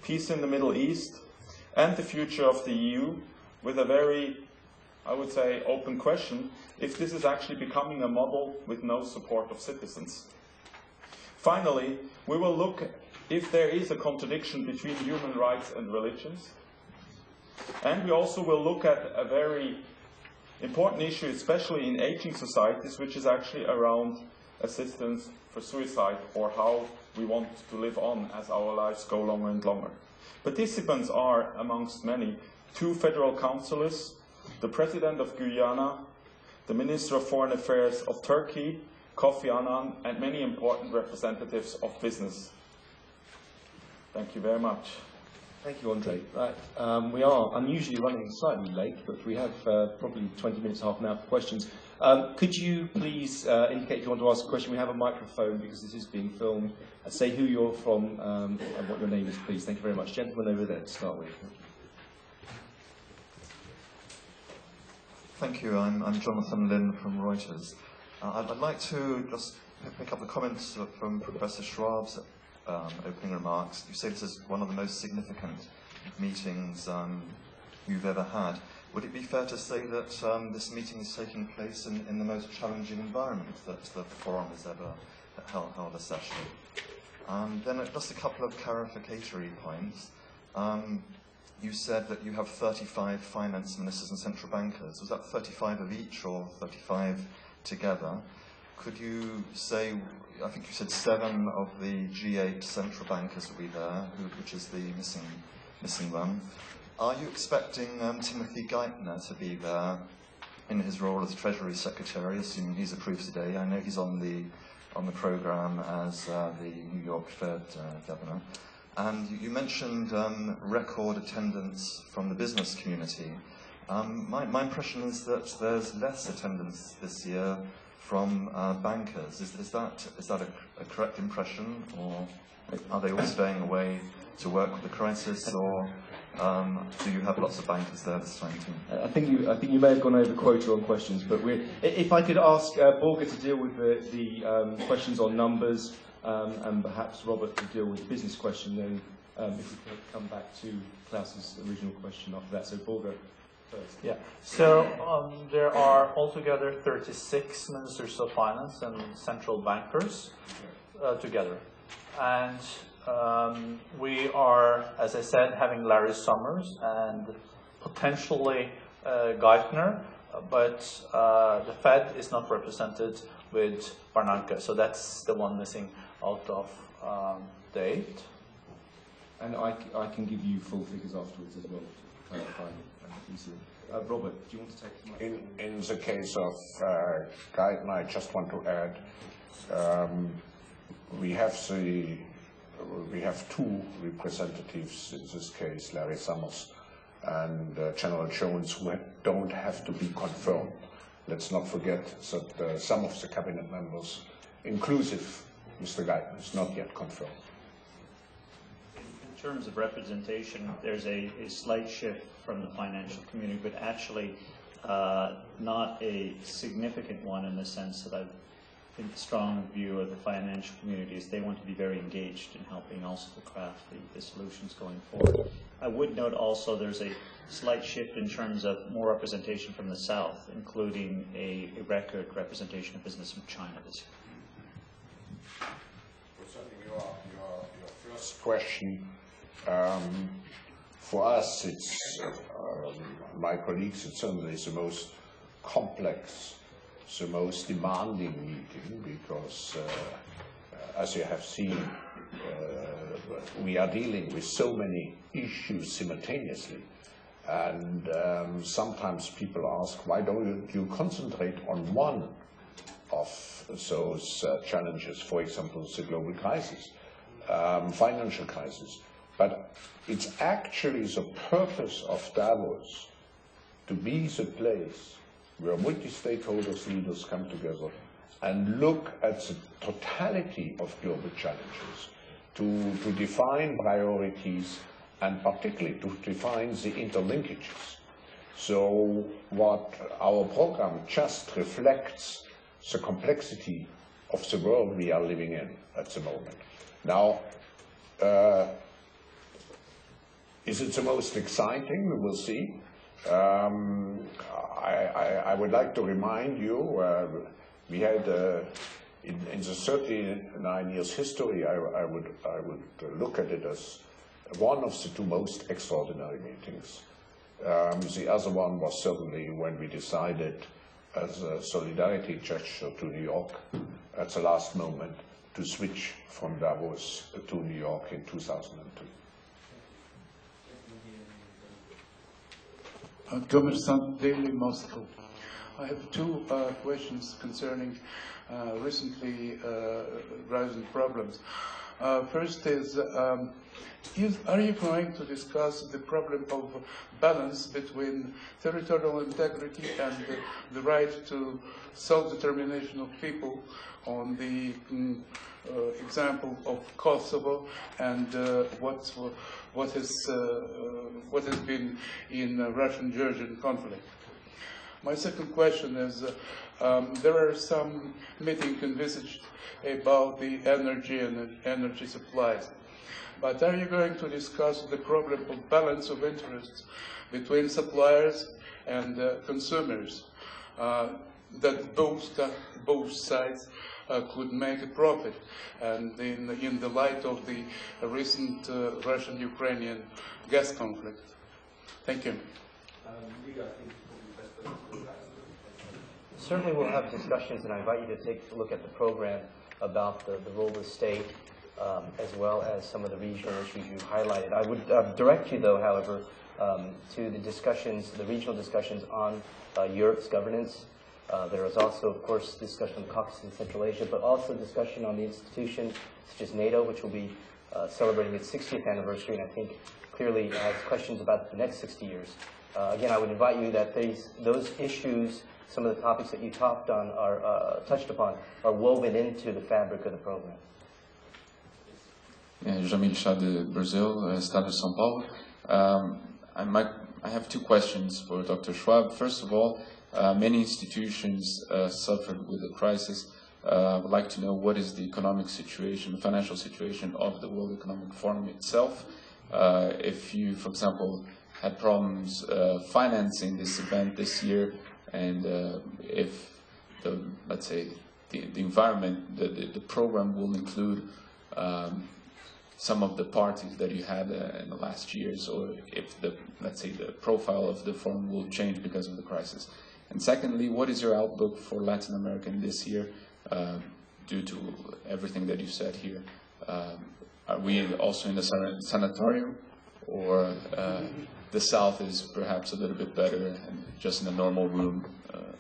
peace in the Middle East, and the future of the EU, with a very, I would say, open question, if this is actually becoming a model with no support of citizens. Finally, we will look if there is a contradiction between human rights and religions. And we also will look at a very important issue, especially in aging societies, which is actually around assistance for suicide, or how we want to live on as our lives go longer and longer. Participants are, amongst many, 2 federal councillors, the President of Guyana, the Minister of Foreign Affairs of Turkey, Kofi Annan, and many important representatives of business. Thank you very much. Thank you, Andre. Right. We are unusually running slightly late, but we have probably 20 minutes, half an hour for questions. Could you please indicate if you want to ask a question? We have a microphone because this is being filmed. Say who you're from and what your name is, please. Thank you very much. Gentleman over there to start with. Thank you. I'm Jonathan Lin from Reuters. I'd like to just pick up the comments from Professor Schwab's opening remarks. You say this is one of the most significant meetings you've ever had. Would it be fair to say that this meeting is taking place in the most challenging environment that the forum has ever held a session? Then just a couple of clarificatory points. You said that you have 35 finance ministers and central bankers. Was that 35 of each or 35 together? Could you say, I think you said 7 of the G8 central bankers will be there, which is the missing one. Are you expecting Timothy Geithner to be there in his role as Treasury Secretary, assuming he's approved today? I know he's on the programme as the New York Fed governor. And you mentioned record attendance from the business community. My impression is that there's less attendance this year from bankers. Is that a correct impression, or are they all staying away to work with the crisis, or do you have lots of bankers there this time too? I think you may have gone over quota on questions, but if I could ask Borge to deal with the questions on numbers, and perhaps Robert to deal with the business question, then if we could come back to Klaus's original question after that. So Borge first. Yeah, so there are altogether 36 ministers of finance and central bankers together. And we are, as I said, having Larry Summers and potentially Geithner, but the Fed is not represented with Bernanke, so that's the one missing out of the 8. And I can give you full figures afterwards as well to clarify. Robert, do you want to take the mic? In the case of Geithner, I just want to add, we have we have two representatives, in this case, Larry Summers and General Jones, who don't have to be confirmed. Let's not forget that some of the cabinet members, inclusive Mr. Guyton, is not yet confirmed. In terms of representation, there's a slight shift from the financial community, but actually not a significant one in the sense that I've been strong view of the financial community is they want to be very engaged in helping also to craft the solutions going forward. I would note also there's a slight shift in terms of more representation from the South, including a record representation of business from China this year. Your first question, for us, it's, my colleagues, it's certainly the most complex, the most demanding meeting because, as you have seen, we are dealing with so many issues simultaneously. And sometimes people ask, why don't you concentrate on one of those challenges, for example, the global crisis, financial crisis. But it's actually the purpose of Davos to be the place where multi-stakeholders leaders come together and look at the totality of global challenges, to define priorities and particularly to define the interlinkages. So what our program just reflects the complexity of the world we are living in at the moment. Now, is it the most exciting? We will see. I would like to remind you, we had in the 39 years history, I would look at it as one of the two most extraordinary meetings. The other one was certainly when we decided, as a solidarity gesture to New York, at the last moment, to switch from Davos to New York in 2002. Governmental Daily Moscow. I have two questions concerning recently rising problems. First is, are you going to discuss the problem of balance between territorial integrity and the right to self-determination of people on the example of Kosovo and what has been in Russian-Georgian conflict? My second question is, there are some meetings envisaged about the energy and energy supplies. But are you going to discuss the problem of balance of interests between suppliers and consumers, that both sides could make a profit, and in the light of the recent Russian-Ukrainian gas conflict? Thank you. Certainly we'll have discussions, and I invite you to take a look at the program about the role of the state, as well as some of the regional issues you highlighted. I would direct you, though, however, to the discussions, the regional discussions on Europe's governance. There is also, of course, discussion on Caucasus and Central Asia, but also discussion on the institutions such as NATO, which will be celebrating its 60th anniversary, and I think clearly has questions about the next 60 years. Again, I would invite you that those issues, some of the topics that you touched upon, are woven into the fabric of the program. Jamil Shah de Brazil, Estado de São Paulo. I have two questions for Dr. Schwab. First of all, many institutions suffered with the crisis. I would like to know what is the economic situation, the financial situation of the World Economic Forum itself. If you, for example, had problems financing this event this year, and if let's say the environment, the program will include some of the parties that you had in the last years, or if let's say the profile of the forum will change because of the crisis. And secondly, what is your outlook for Latin America this year, due to everything that you said here? Are we also in the sanatorium, or the South is perhaps a little bit better and just in a normal room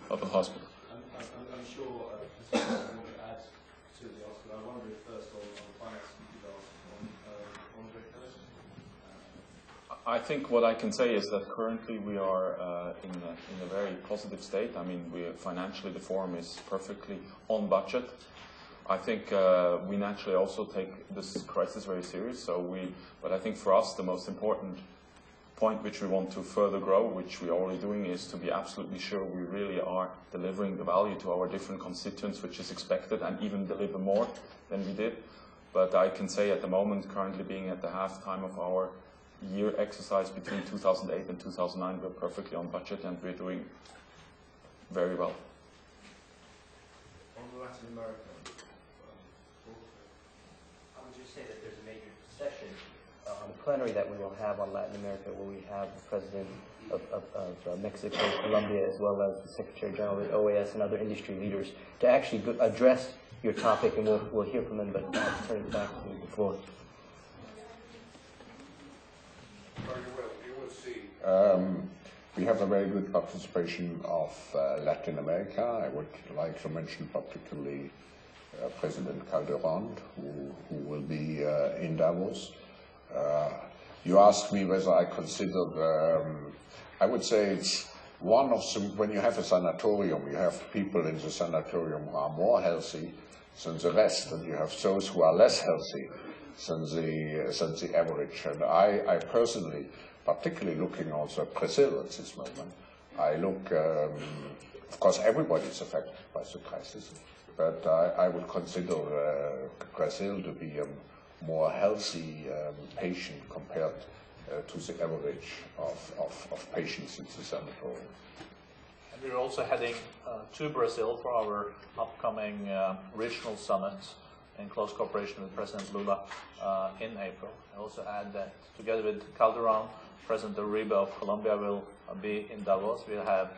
of a hospital? I'm sure Mr. want to add to the article. I wonder if first on the finance you asked on I think what I can say is that currently we are in a very positive state. I mean, financially the forum is perfectly on budget. I think we naturally also take this crisis very serious. But I think for us the most important point which we want to further grow, which we are already doing, is to be absolutely sure we really are delivering the value to our different constituents, which is expected, and even deliver more than we did. But I can say at the moment, currently being at the halftime of our year exercise between 2008 and 2009, we're perfectly on budget and we're doing very well. On Latin America, I would just say that there's a major session on the plenary that we will have on Latin America, where we have the President of Mexico, Colombia, as well as the Secretary General of the OAS and other industry leaders to actually address your topic, and we'll hear from them, but I'll turn it back to the floor. You will see. We have a very good participation of Latin America. I would like to mention particularly President Calderon, who will be in Davos. You asked me whether I consider, I would say it's one of some, when you have a sanatorium, you have people in the sanatorium who are more healthy than the rest, and you have those who are less healthy than the average. And I personally, particularly looking also at Brazil at this moment, I look, of course everybody is affected by the crisis, but I would consider Brazil to be a more healthy patient compared to the average of patients in the sanatorium. And we're also heading to Brazil for our upcoming regional summit in close cooperation with President Lula in April. I also add that together with Calderon, President Uribe of Colombia will be in Davos. We'll have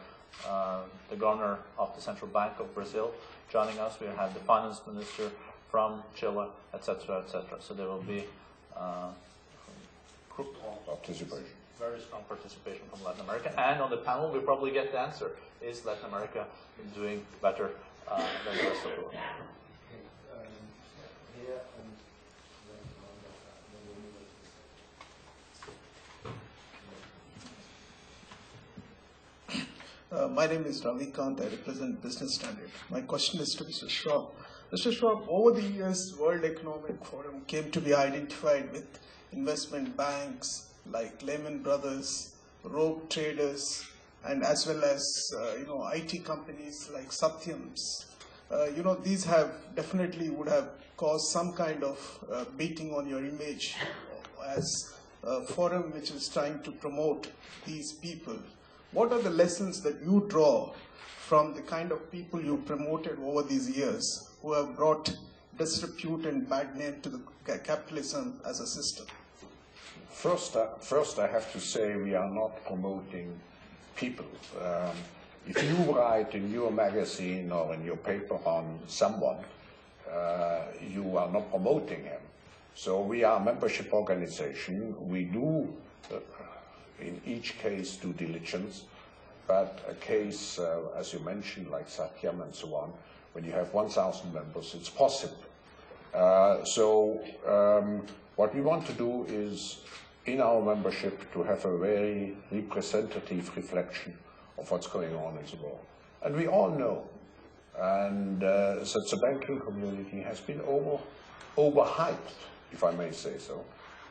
the governor of the Central Bank of Brazil joining us. We'll have the finance minister from Chile, etc., etc. So there will be very strong participation from Latin America. And on the panel, we'll probably get the answer: is Latin America doing better than the rest of the world? My name is Ravi Kant. I represent Business Standard. My question is to Mr. Schwab. Mr. Schwab, over the years, World Economic Forum came to be identified with investment banks like Lehman Brothers, rogue traders, and as well as IT companies like Satyams. These have definitely would have caused some kind of beating on your image as a forum which is trying to promote these people. What are the lessons that you draw from the kind of people you promoted over these years who have brought disrepute and bad name to the capitalism as a system? First, I have to say we are not promoting people. If you write in your magazine or in your paper on someone, you are not promoting him. So we are a membership organization. We do in each case due diligence, but a case, as you mentioned, like Satyam and so on, when you have 1,000 members, it's possible. What we want to do is, in our membership, to have a very representative reflection of what's going on in the world. And we all know, and that the banking community has been overhyped, if I may say so,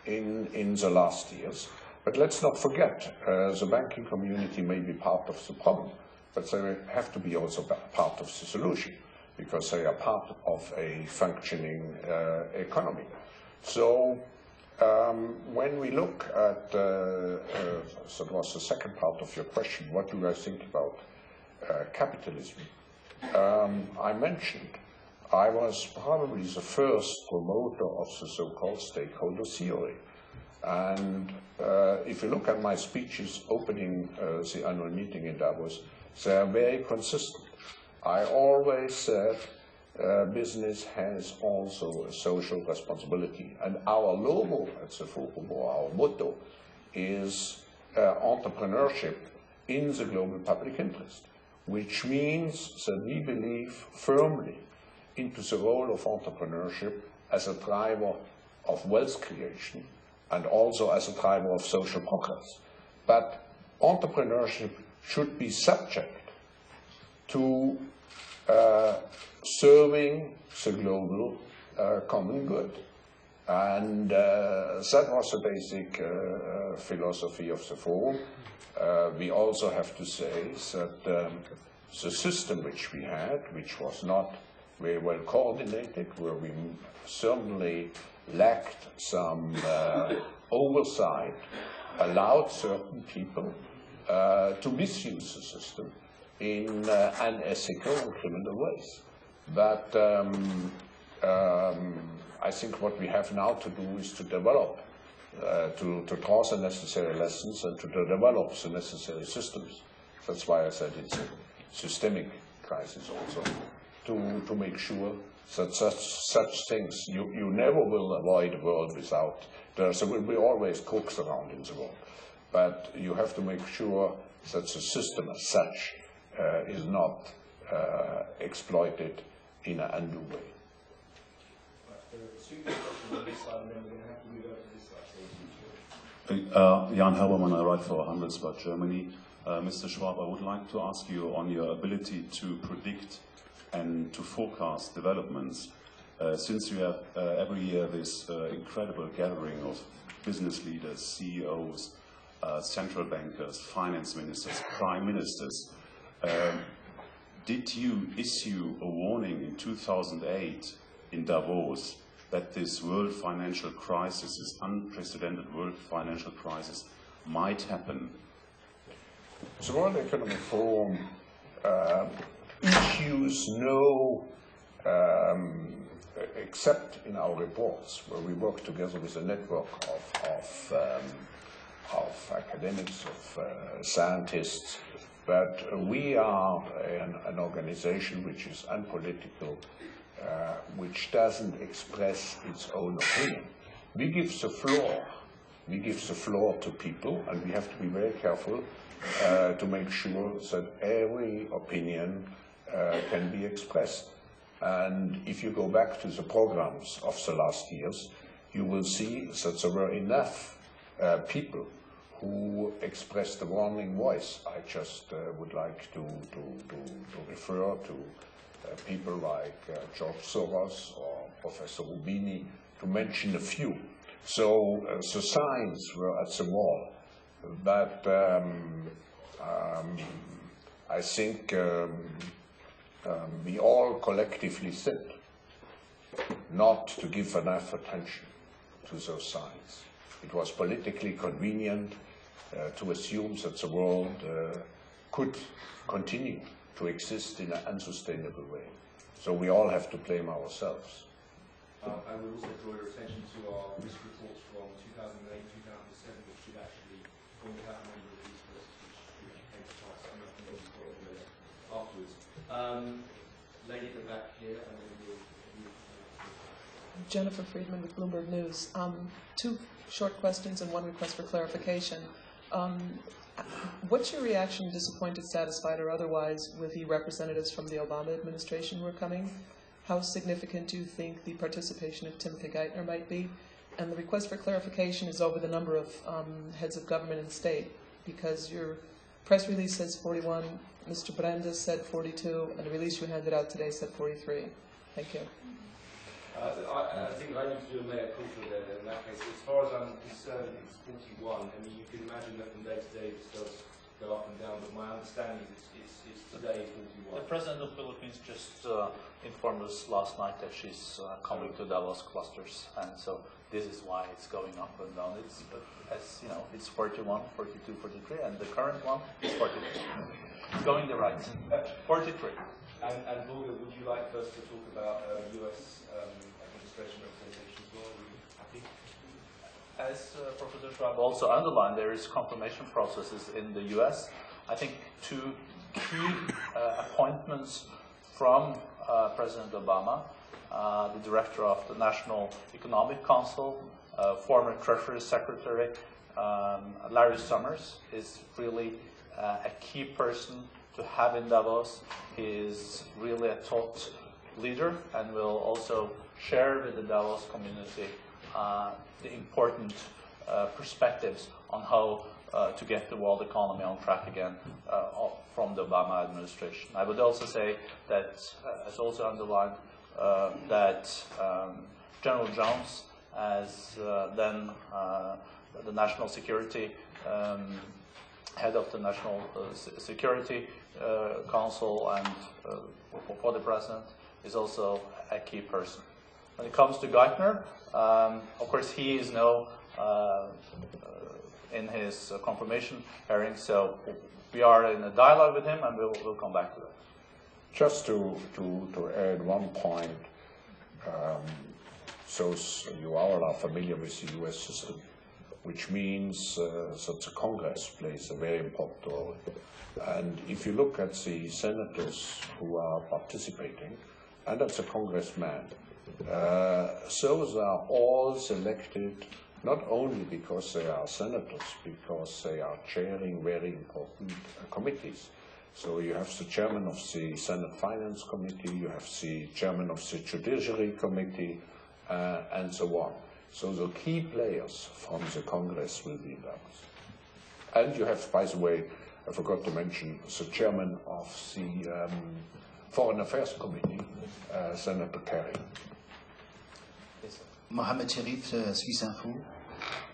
in the last years. But let's not forget, the banking community may be part of the problem, but they have to be also part of the solution, because they are part of a functioning economy. So when we look at, so that was the second part of your question, what do I think about capitalism? I mentioned I was probably the first promoter of the so-called stakeholder theory. And if you look at my speeches opening the annual meeting in Davos, they are very consistent. I always said business has also a social responsibility. And our logo at the Forum, or our motto, is entrepreneurship in the global public interest, which means that we believe firmly into the role of entrepreneurship as a driver of wealth creation and also as a driver of social progress. But entrepreneurship should be subject to serving the global common good. And that was the basic philosophy of the forum. We also have to say that the system which we had, which was not very well coordinated, where we certainly lacked some oversight, allowed certain people to misuse the system in unethical and criminal ways. But I think what we have now to do is to develop, to draw the necessary lessons and to develop the necessary systems. That's why I said it's a systemic crisis also, to make sure that such things, you never will avoid a world without, there will be always crooks around in the world, but you have to make sure that the system as such is not exploited in an undue way. Jan Helbermann, I write for Handelsblatt Germany. Mr. Schwab, I would like to ask you on your ability to predict and to forecast developments. Since you have every year this incredible gathering of business leaders, CEOs, central bankers, finance ministers, prime ministers, did you issue a warning in 2008 in Davos that this world financial crisis, this unprecedented world financial crisis, might happen? The World Economic Forum issues no, except in our reports, where we work together with a network of academics, of scientists, but we are an organization which is unpolitical, which doesn't express its own opinion. We give the floor. We give the floor to people, and we have to be very careful to make sure that every opinion can be expressed. And if you go back to the programs of the last years, you will see that there were enough people who expressed a warning voice. I just would like to refer to people like George Soros or Professor Rubini, to mention a few. So the signs were at the wall. But I think we all collectively said not to give enough attention to those signs. It was politically convenient to assume that the world could continue to exist in an unsustainable way. So we all have to blame ourselves. I would also draw your attention to our risk reports from 2008, 2007, which should actually point out a number of these risks which came to pass. And I think we'll talk about those afterwards. Lady at the back here, and then we'll Jennifer Friedman with Bloomberg News. Two short questions and one request for clarification. What's your reaction, disappointed, satisfied, or otherwise, with the representatives from the Obama administration who are coming? How significant do you think the participation of Timothy Geithner might be? And the request for clarification is over the number of heads of government and state, because your press release says 41, Mr. Brandes said 42, and the release you handed out today said 43. Thank you. I think I need to do a mea culpa there in that case. As far as I'm concerned, it's 41. I mean, you can imagine that from day to day this does go up and down, but my understanding is it's today 41. The President of the Philippines just informed us last night that she's coming to Davos-Klosters, and so this is why it's going up and down. It's, as you know, it's 41, 42, 43, and the current one is 43. It's going the right. 43. And Volga, would you like us to talk about U.S. administration representation as well? Are we happy? As Professor Schwab also underlined, there is confirmation processes in the U.S. I think two key appointments from President Obama, the director of the National Economic Council, former Treasury Secretary Larry Summers is really a key person to have in Davos. He is really a thought leader and will also share with the Davos community the important perspectives on how to get the world economy on track again from the Obama administration. I would also say that, as also underlined, that General Jones, as then the National Security head of the National Security Council and for the President, is also a key person. When it comes to Geithner, of course he is now in his confirmation hearing, so we are in a dialogue with him and we'll come back to that. Just to add one point, so you all are familiar with the US system, which means that the Congress plays a very important role. And if you look at the senators who are participating, and at the congressmen, those are all selected not only because they are senators, because they are chairing very important committees. So you have the chairman of the Senate Finance Committee, you have the chairman of the Judiciary Committee, and so on. So the key players from the Congress will be in Davos. And you have, by the way, I forgot to mention, the chairman of the Foreign Affairs Committee, Senator Kerry. Mohamed Sherif, Suisse Info.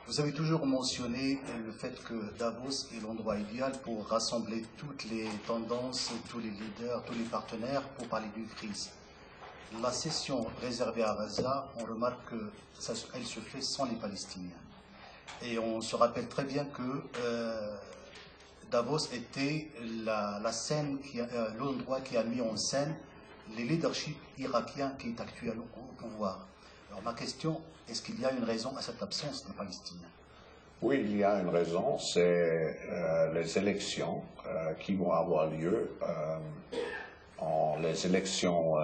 Vous avez toujours mentionné le fait que Davos est l'endroit idéal pour rassembler toutes les tendances, tous les leaders, tous les partenaires pour parler d'une crise. La session réservée à Gaza, on remarque qu'elle se fait sans les Palestiniens. Et on se rappelle très bien que Davos était l'endroit qui a mis en scène les leaderships irakiens qui est actuellement au pouvoir. Alors ma question, est-ce qu'il y a une raison à cette absence des Palestiniens? Oui, il y a une raison, c'est les élections qui vont avoir lieu, les élections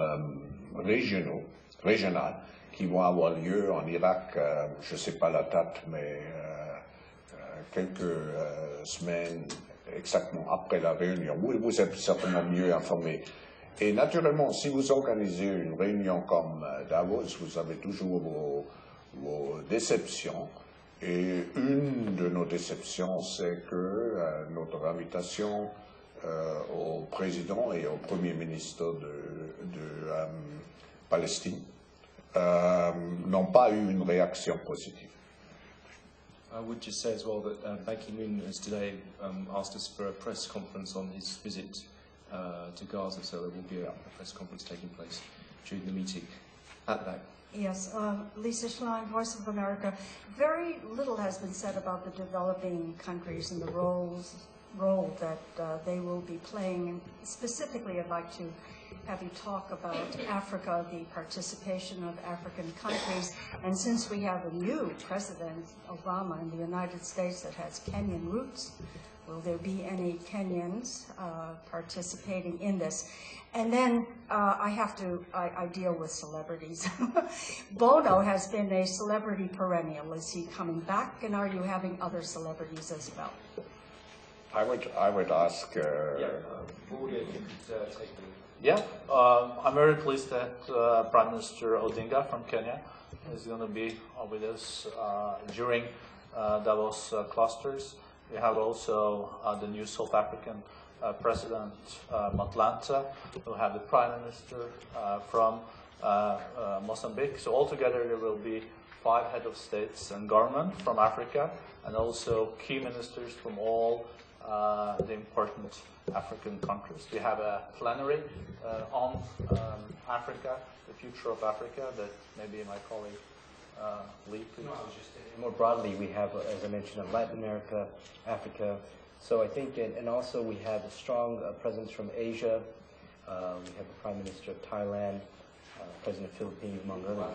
régionales qui vont avoir lieu en Irak, je ne sais pas la date, mais quelques semaines exactement après la réunion. Vous êtes certainement mieux informés. Et naturellement, si vous organisez une réunion comme Davos, vous avez toujours vos déceptions. Et une de nos déceptions, c'est que notre invitation au président et au premier ministre de Palestine n'ont pas eu une réaction positive. I would just say as well that Ban Ki-moon has today asked us for a press conference on his visit to Gaza, so there will be a press conference taking place during the meeting at that. Yes, Lisa Schlein, Voice of America. Very little has been said about the developing countries and the role that they will be playing. And specifically, I'd like to have you talk about Africa, the participation of African countries. And since we have a new President, Obama, in the United States that has Kenyan roots, will there be any Kenyans participating in this? And then I deal with celebrities. Bono has been a celebrity perennial. Is he coming back, and are you having other celebrities as well? I would ask. Yeah, I'm very pleased that Prime Minister Odinga from Kenya is going to be with us during Davos-Klosters. We have also the new South African President Matlanta. We'll have the Prime Minister from Mozambique. So altogether there will be 5 heads of states and government from Africa, and also key ministers from all the important African countries. We have a plenary on Africa, the future of Africa, that maybe my colleague Lee could. More broadly, we have, as I mentioned, Latin America, Africa. So I think, and also we have a strong presence from Asia. We have the Prime Minister of Thailand, President of the Philippines, among others.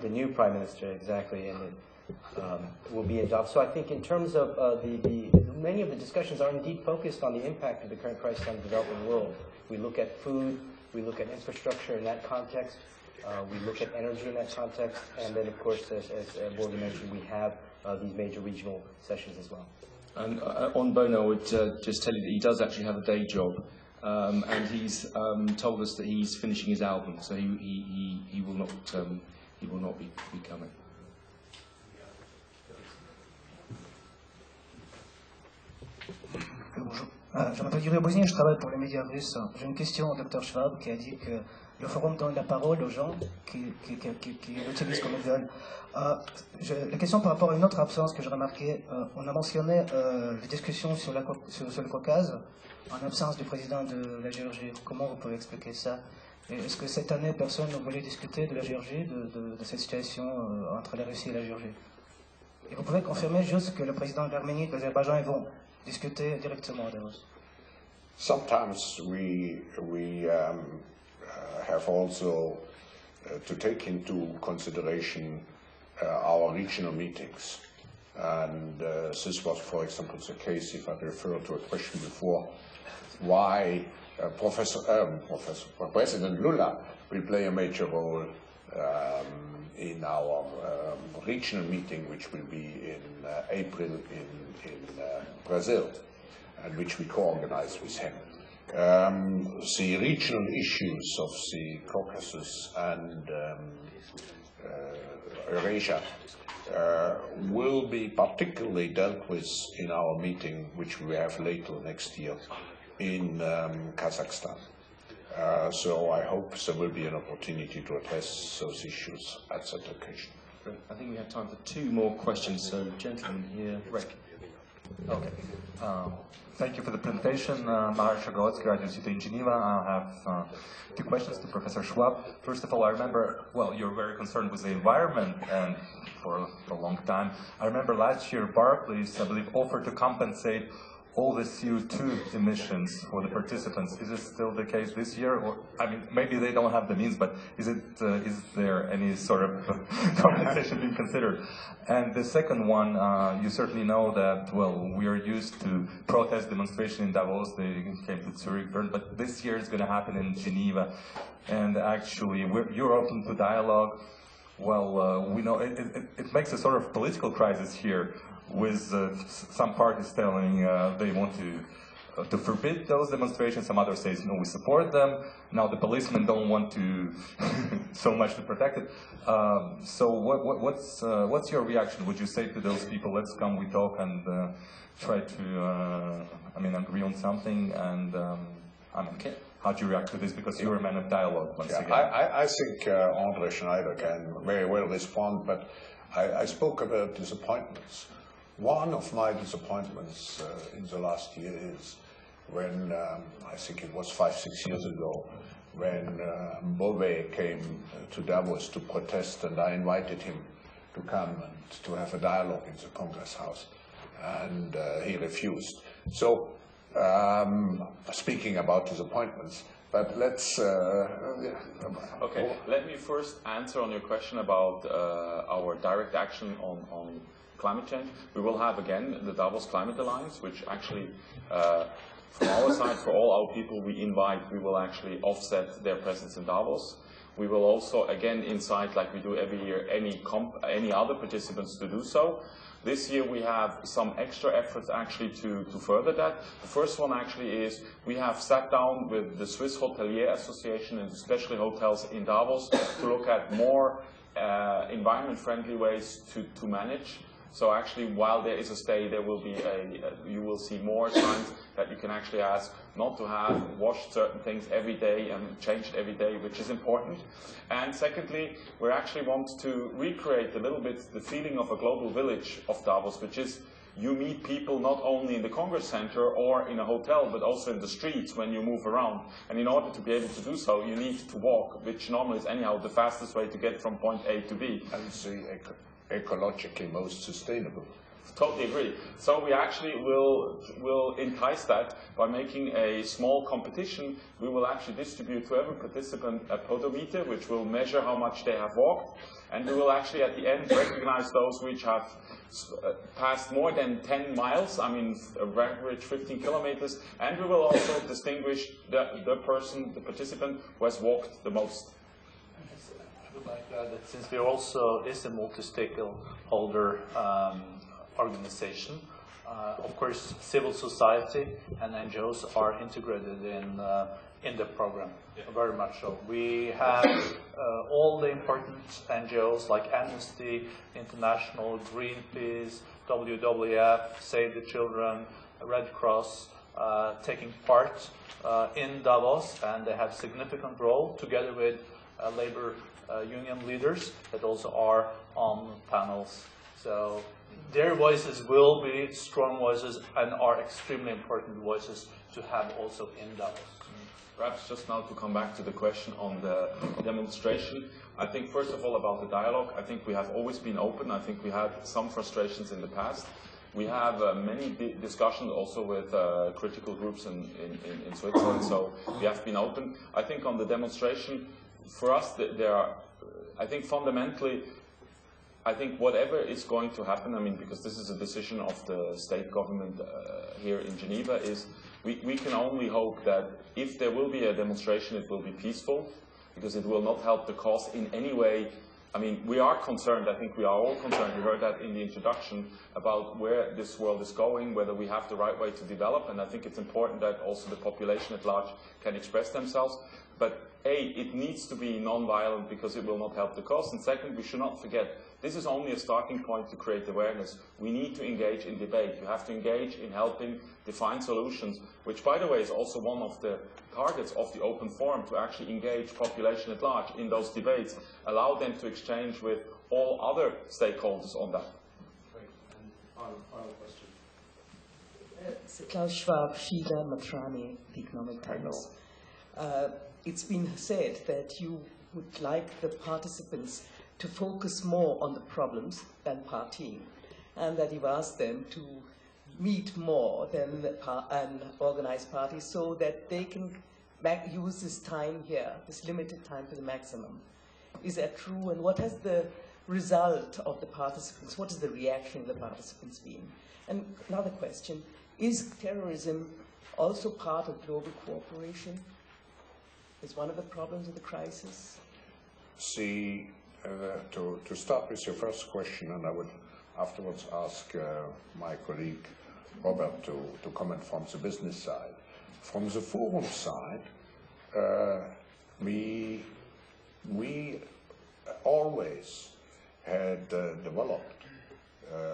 The new Prime Minister, exactly, and will be in Davos. So I think in terms of many of the discussions are indeed focused on the impact of the current crisis on the developing world. We look at food, we look at infrastructure in that context, we look at energy in that context, and then of course, as Borge mentioned, we have these major regional sessions as well. And on Bono, I would just tell you that he does actually have a day job, and he's told us that he's finishing his album, so he will not be coming. Je m'appelle Yuri Bozny, je travaille pour les médias russes. J'ai une question au Dr Schwab qui a dit que le forum donne la parole aux gens qui l'utilisent comme ils veulent. La question par rapport à une autre absence que j'ai remarquée, on a mentionné les discussions sur le Caucase en absence du président de la Géorgie. Comment vous pouvez expliquer ça? Est-ce que cette année, personne ne voulait discuter de la Géorgie, de cette situation entre la Russie et la Géorgie? Et vous pouvez confirmer juste que le président de l'Arménie et de l'Azerbaïdjan vont discuter directement à Davos? Sometimes we have also to take into consideration our regional meetings. And this was, for example, the case, if I refer to a question before, why President Lula will play a major role in our regional meeting, which will be in April in Brazil, and which we co-organize with him. The regional issues of the Caucasus and Eurasia will be particularly dealt with in our meeting, which we have later next year in Kazakhstan. So I hope there will be an opportunity to address those issues at that occasion. Great. I think we have time for 2 more questions, so gentlemen here. Rick. Okay. Thank you for the presentation. Marsha Gotz, graduate student in Geneva. I have 2 questions to Professor Schwab. First of all, I remember, well, you're very concerned with the environment and for a long time. I remember last year Barclays, I believe, offered to compensate all the CO2 emissions for the participants. Is this still the case this year? Or, I mean, maybe they don't have the means, but is there any sort of compensation being considered? And the second one, you certainly know that, well, we are used to protest demonstration in Davos. They came to Zurich, but this year it's going to happen in Geneva. And actually, you're open to dialogue. Well, we know it makes a sort of political crisis here, with some parties telling they want to forbid those demonstrations. Some others say, no, we support them. Now the policemen don't want to so much to protect it. So what's your reaction? Would you say to those people, let's come, we talk, and try to agree on something? And how do you react to this? Because you're a man of dialogue, once again. I think Andre Schneider can very well respond, but I spoke about disappointments. One of my disappointments in the last year is when, I think it was 5-6 years ago, when Bove came to Davos to protest, and I invited him to come and to have a dialogue in the Congress House, and he refused. So, speaking about disappointments, but let's... Okay, let me first answer on your question about our direct action on climate change. We will have again the Davos Climate Alliance, which actually, from our side, for all our people we invite, we will actually offset their presence in Davos. We will also again incite, like we do every year, any other participants to do so. This year we have some extra efforts actually to further that. The first one actually is we have sat down with the Swiss Hotelier Association and especially hotels in Davos to look at more environment-friendly ways to manage. So actually, while there is a stay, there will be you will see more times that you can actually ask not to have washed certain things every day and changed every day, which is important. And secondly, we actually want to recreate a little bit the feeling of a global village of Davos, which is you meet people not only in the Congress Center or in a hotel, but also in the streets when you move around. And in order to be able to do so, you need to walk, which normally is anyhow the fastest way to get from point A to B. And ecologically most sustainable. Totally agree. So we actually will entice that by making a small competition. We will actually distribute to every participant a podometer, which will measure how much they have walked, and we will actually at the end recognize those which have passed more than 10 miles, I mean average 15 kilometers, and we will also distinguish the participant who has walked the most. I would like to add that since we also is a multi-stakeholder organization, of course civil society and NGOs are integrated in the program, very much so. We have all the important NGOs like Amnesty International, Greenpeace, WWF, Save the Children, Red Cross, taking part in Davos, and they have significant role together with labor union leaders that also are on panels. So their voices will be strong voices and are extremely important voices to have also in Davos. Perhaps just now to come back to the question on the demonstration. I think first of all about the dialogue, I think we have always been open. I think we had some frustrations in the past. We have many discussions also with critical groups in Switzerland, so we have been open. I think on the demonstration, for us, there are, I think fundamentally, I think whatever is going to happen, I mean, because this is a decision of the state government here in Geneva, is we can only hope that if there will be a demonstration, it will be peaceful, because it will not help the cause in any way. I mean, we are concerned, I think we are all concerned, we heard that in the introduction, about where this world is going, whether we have the right way to develop, and I think it's important that also the population at large can express themselves. But A, it needs to be non-violent because it will not help the cause, and second, we should not forget, this is only a starting point to create awareness. We need to engage in debate. You have to engage in helping define solutions, which, by the way, is also one of the targets of the open forum, to actually engage population at large in those debates, allow them to exchange with all other stakeholders on that. Great. And final question. Klaus Schwab, Shida Matrani, the Economic Times. It's been said that you would like the participants to focus more on the problems than partying, and that you've asked them to meet more than and organize parties so that they can use this time here, this limited time to the maximum. Is that true? And what has the result of the participants, what is the reaction of the participants been? And another question, is terrorism also part of global cooperation? Is one of the problems of the crisis? See, to start with your first question, and I would afterwards ask my colleague Robert to comment from the business side. From the forum side, we always had developed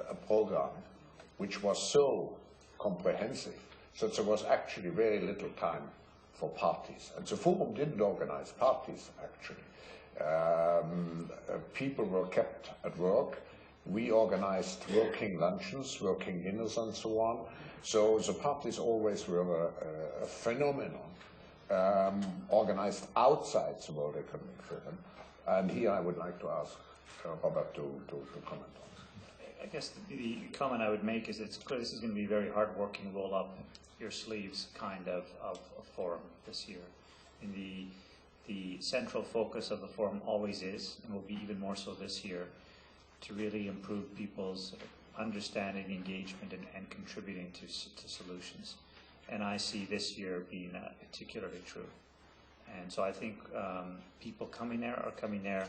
a program which was so comprehensive that there was actually very little time for parties. And the forum didn't organize parties, actually. People were kept at work. We organized working luncheons, working dinners, and so on. So the parties always were a phenomenon organized outside the World Economic Forum. And here I would like to ask Robert to comment on. I guess the comment I would make is it's clear this is going to be very hard-working, roll-up-your-sleeves kind of forum this year. And the central focus of the forum always is, and will be even more so this year, to really improve people's understanding, engagement, and contributing to solutions. And I see this year being particularly true. And so I think people coming there are coming there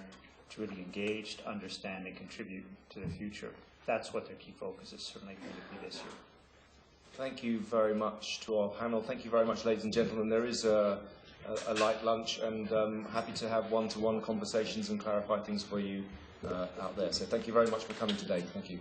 to really engage, to understand, and contribute to the future. That's what their key focus is certainly going to be this year. Thank you very much to our panel. Thank you very much, ladies and gentlemen. There is a light lunch, and happy to have one-to-one conversations and clarify things for you out there. So thank you very much for coming today. Thank you.